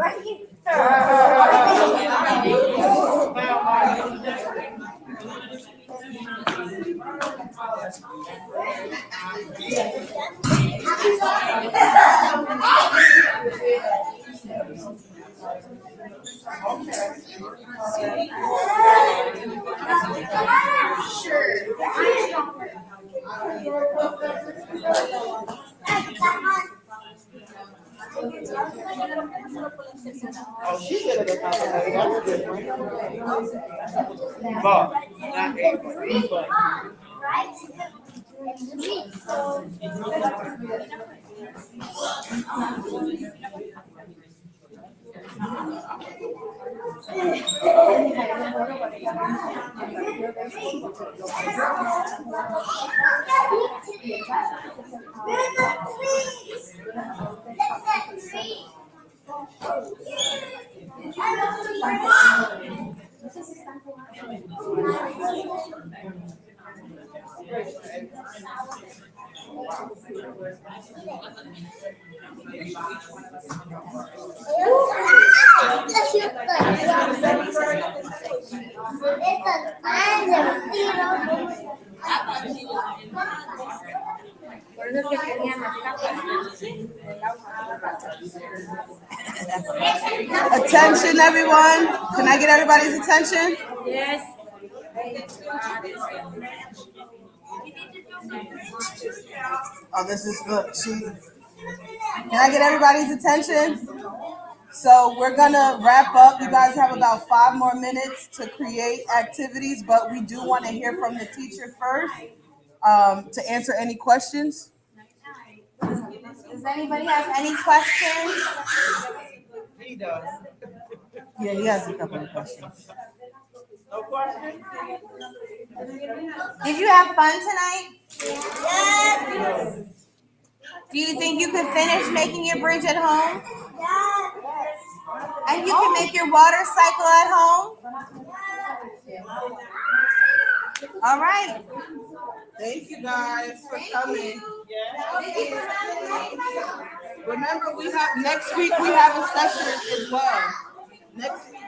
Oh, she did it another way. That's different. But, not April, but. Attention, everyone. Can I get everybody's attention? Yes. Oh, this is the sheet. Can I get everybody's attention? So we're gonna wrap up. You guys have about 5 more minutes to create activities, but we do want to hear from the teacher first to answer any questions. Does anybody have any questions? He does. Yeah, he has a couple of questions. No question? Did you have fun tonight? Yes. Do you think you could finish making your bridge at home? Yes. And you can make your water cycle at home? All right. Thank you guys for coming. Remember, we have next week. We have a session as well. Next week.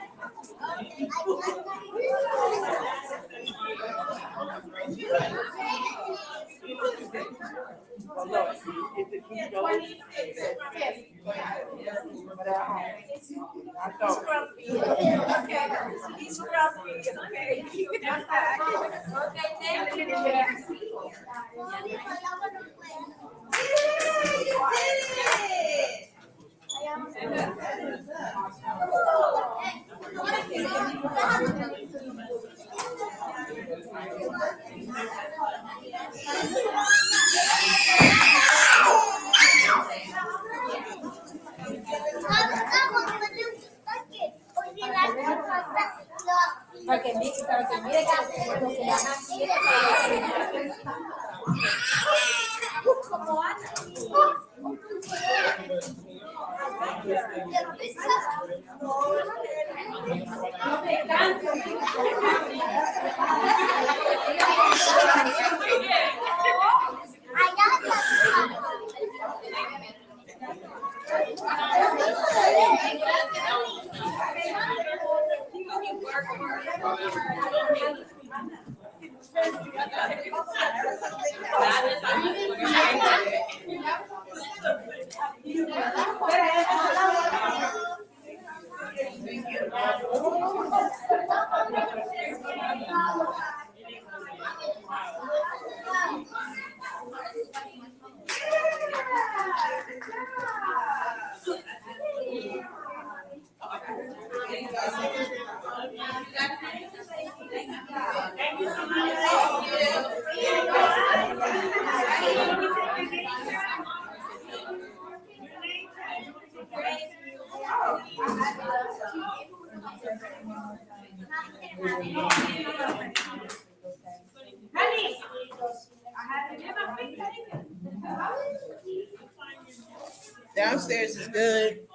Downstairs is good.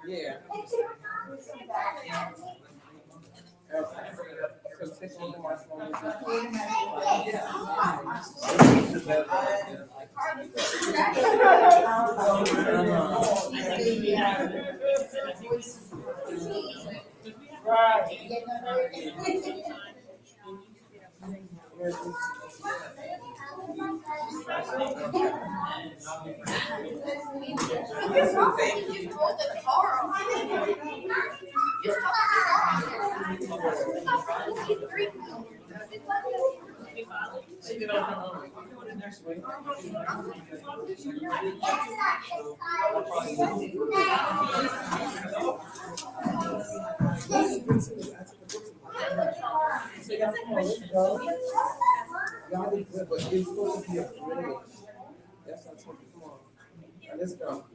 Yeah. So take one more Y'all did good, but it's supposed to be a bridge. That's what I'm talking about. Come on. Now, let's go.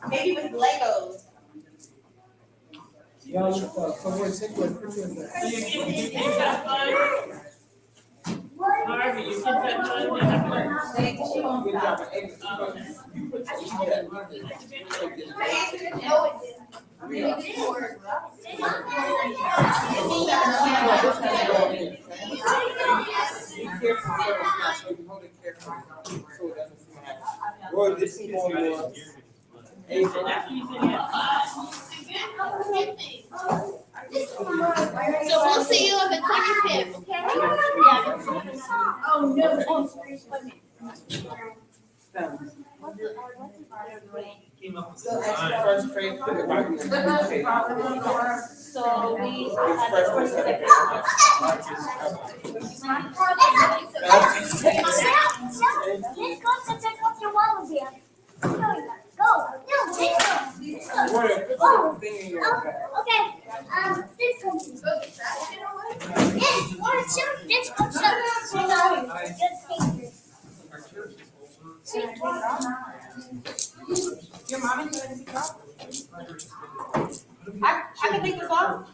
Maybe with Legos. Y'all look up. So we're taking a picture of that. So you kids have fun? Harvey, you kids have fun? They have fun? Good job. You put Well, this is more more. So that's what you said you had fun. So we'll see you on the 25th. Oh, no. So actually, first grade, put it right in the So we It's first grade, second grade. Let's go to check out your wallet here. Go. No, take them. Warren, put the thing in your bag. Okay. This one. Yes, you want to show? Let's go show. Your mommy said it's up. I can take this off.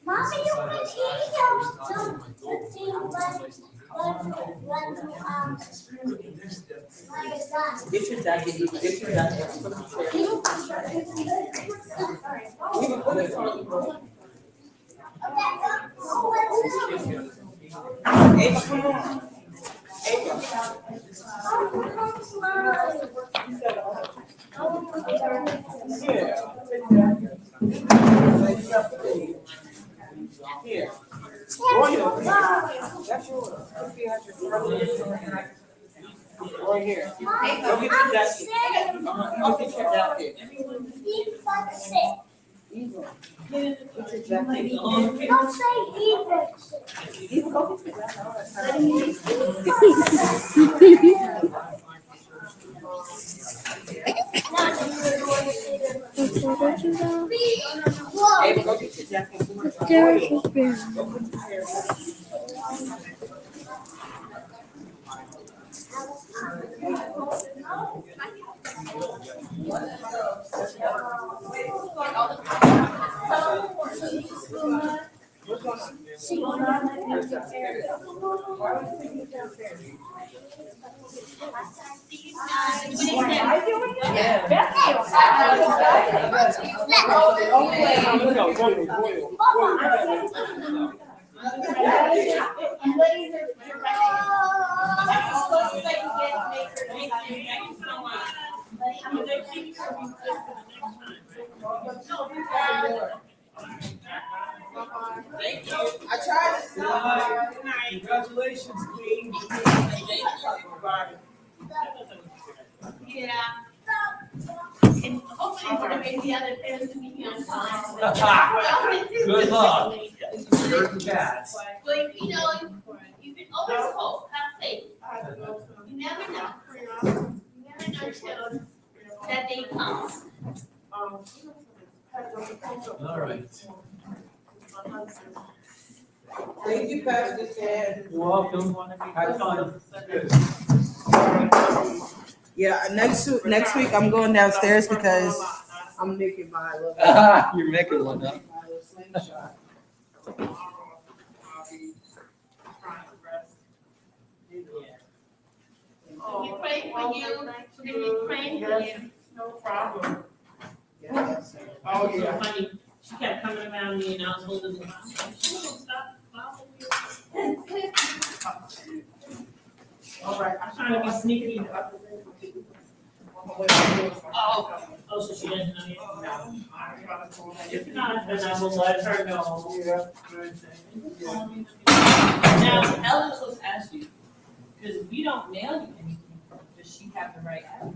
Mommy, you want Get your jacket, get your jacket. Put it in the chair. We can put it on. Ava, come on. Ava. Here. Royal. That's yours. Right here. Go get your jacket. Go get your jacket. Eva. Get your jacket. Don't say even. Eva, go get your jacket. Ava, go get your jacket. Go put your hair. Thank you. I tried to. Good night. Congratulations, Queen. Yeah. And hopefully we're gonna make the other parents to meet you on time. Good luck. But, you know, you can always hope, have faith. You never know. You never know till that day comes. All right. Thank you, Pastor Ted. You're welcome. Have fun. Yeah, next week I'm going downstairs because I'm making my little. You're making one up. My little slingshot. We pray for you, we're gonna be praying for you. No problem. Yes. Oh, So yeah. funny, she kept coming around me and I was holding the mouth. She won't stop following me. All right. I'm trying to be sneaky. Oh. Oh, so she doesn't know yet? No. If not, then I will let her know. Now, Ellen was supposed to ask you, because if we don't mail you anything, does she have the right address?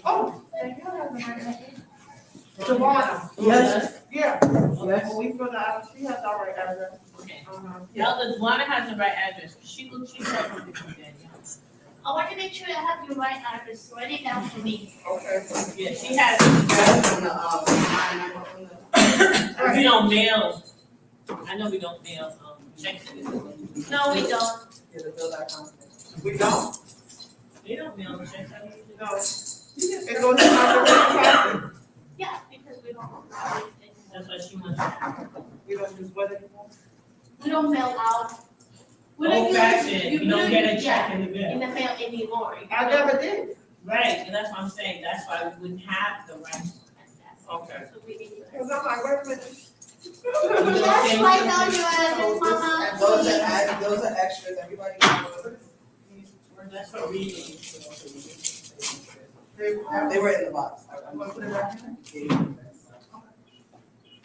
Oh. Savannah. Yes. Yeah. Yes. We filled out, she has our right address. Okay. Yeah. Ellen, Luana has the right address, because she said something from Danielle. I want to make sure I have your right address, write it down for me. Okay. Yeah, she has, Yes. we don't mail, I know we don't mail, checks. No, we don't. We don't? They don't mail checks, I usually No. It goes to my direct Yeah, because we don't. that's why she wants. We don't use what anymore? We don't mail out. We don't Old use- fashioned, you don't get a check yeah, in the in mail. the mail anymore. I never did. Right, and that's what I'm saying, that's why we wouldn't have the right. Okay. So we need to- Cause I'm like, wait a minute. Yes, write down your address, Mama. And those are extras, everybody. That's what we need. They were in the box. I'm gonna put it back in.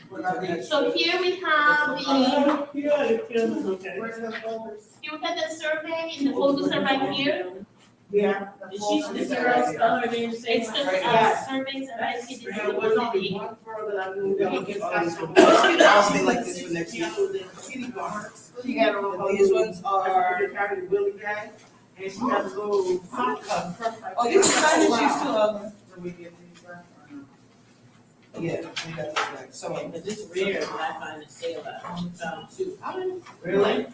What about these? So here we have the, Yeah, okay. Where's the folders? you look at the survey, and the folders are right here. Yeah. Did she, did the girl spell her name the same? It's the Yes. surveys that I see. There was only one girl that I knew that was discussing. I'll stay like this for next week. She had a little. These ones are. Carried Willie Gang, and she had a little. Oh, these are signage used to, So we get these back. yeah, we got this back. So, But it's rare that I find a sale at found two. Really?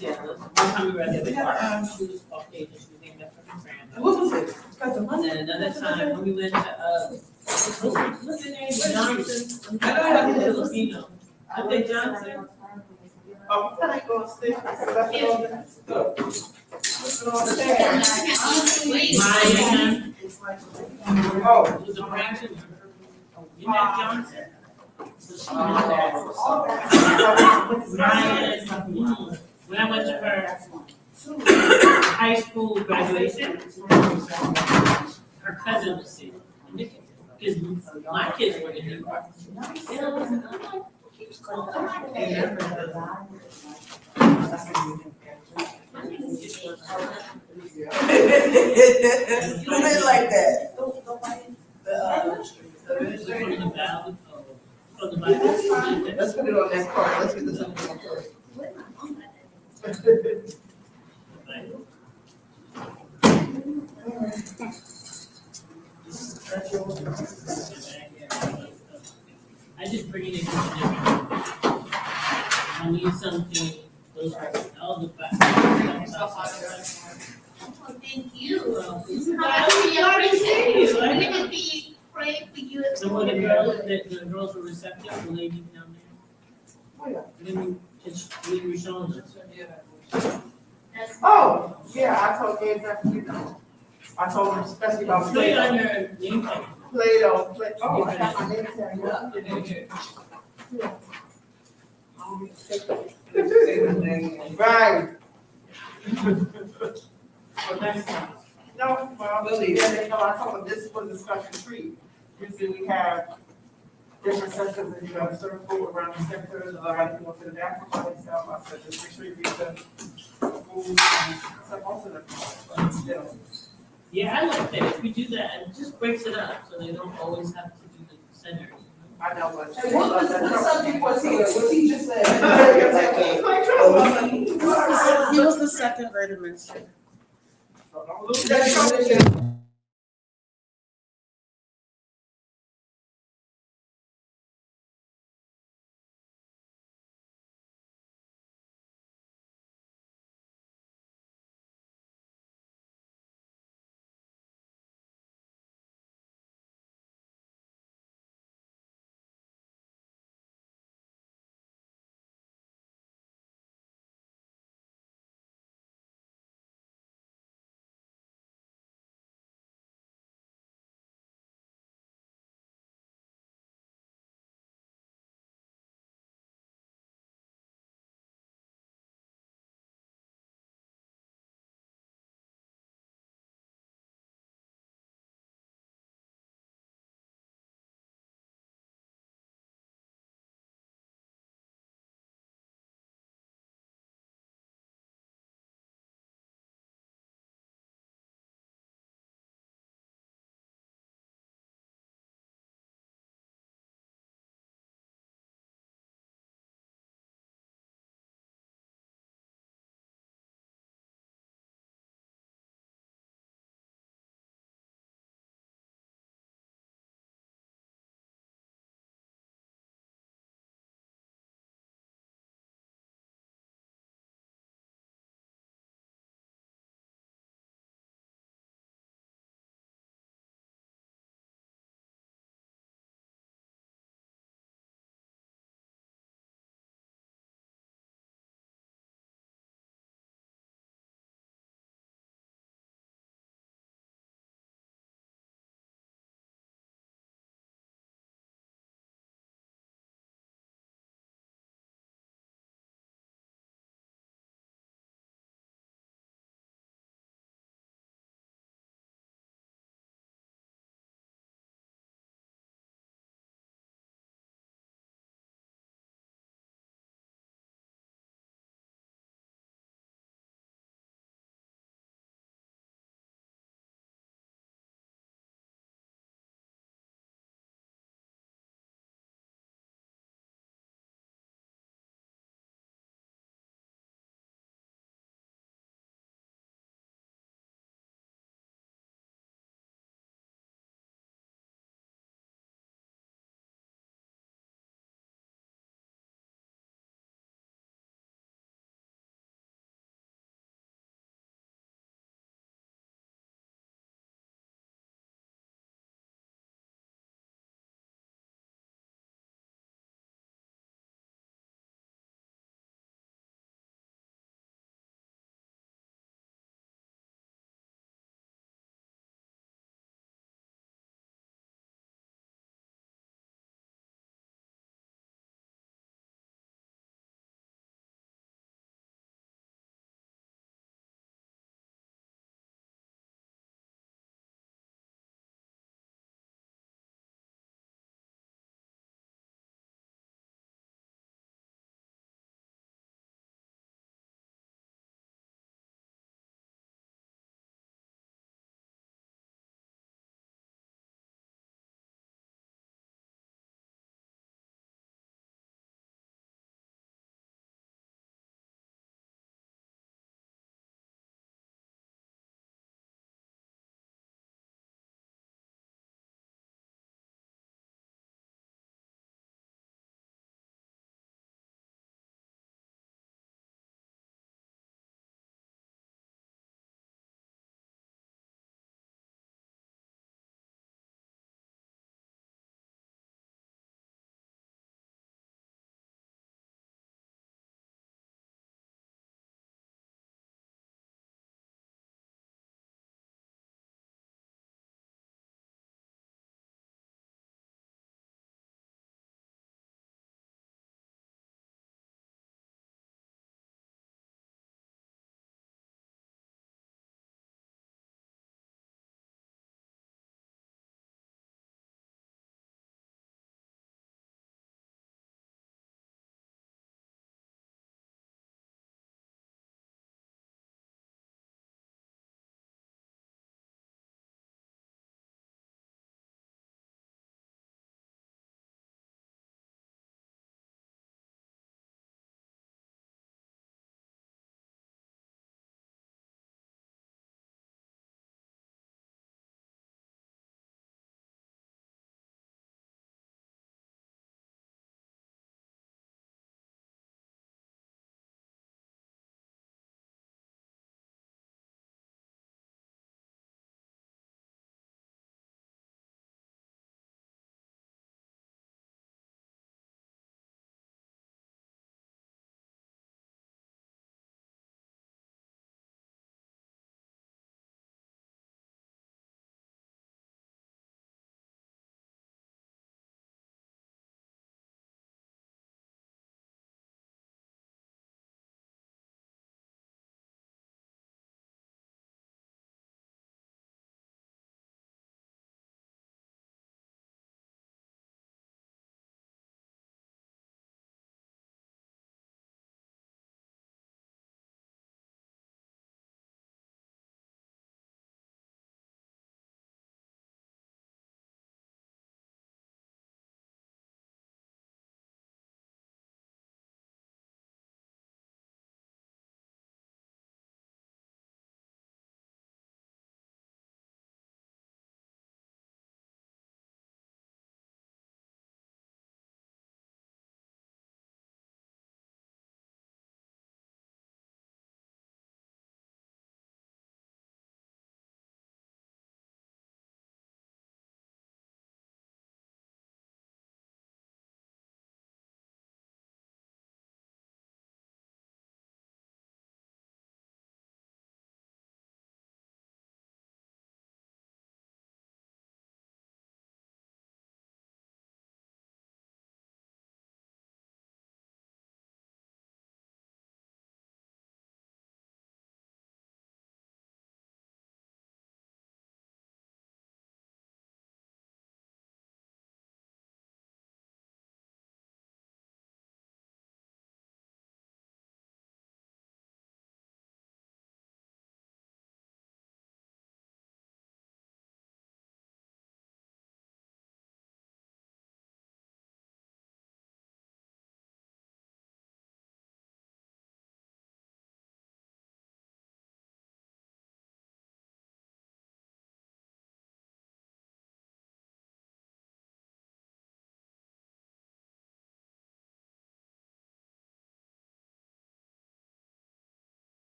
Yeah, the one time we were at the bar, she was off page and she was named after her grandmother. what was it? Got the And money? then another time when we went to, what's her name, Johnson? I know how to do it. Filipino. I think Johnson. Oh, can I go upstairs? Let's go. Maya, Oh. it was a Brampton. You met Johnson? So she was there. Maya, when I went to her high school graduation, her cousin was sitting in the because my kids were in New York. You know, I'm like, who keeps calling my Who did like that? From the Bible, from the Bible. Let's put it on that card, let's get this on that card. I just bring it in. I need something, those are all the facts. Oh, thank you. How much we appreciate you. We're gonna be praying for you as So well. when the girls were receptive, the lady down there. Then we were showing us. That's- Oh, yeah, I told Gabe that, you know. I told him especially about Put it on Play-Doh. your name tag. Play-Doh, oh, I got my name tag, yeah. Right. So next time. No, well, yeah, they know, I told them this was discussion tree. Usually we have different sections and you have a circle around the center, the right, you know, to the back of myself. I said, this retreat, we said, move, and some most of them, but still. Yeah, I like that. If we do that, it just breaks it up, so they don't always have to do the center. I know what. And what was the subject was here? Was he just a? He was the second grade administrator. So don't lose that.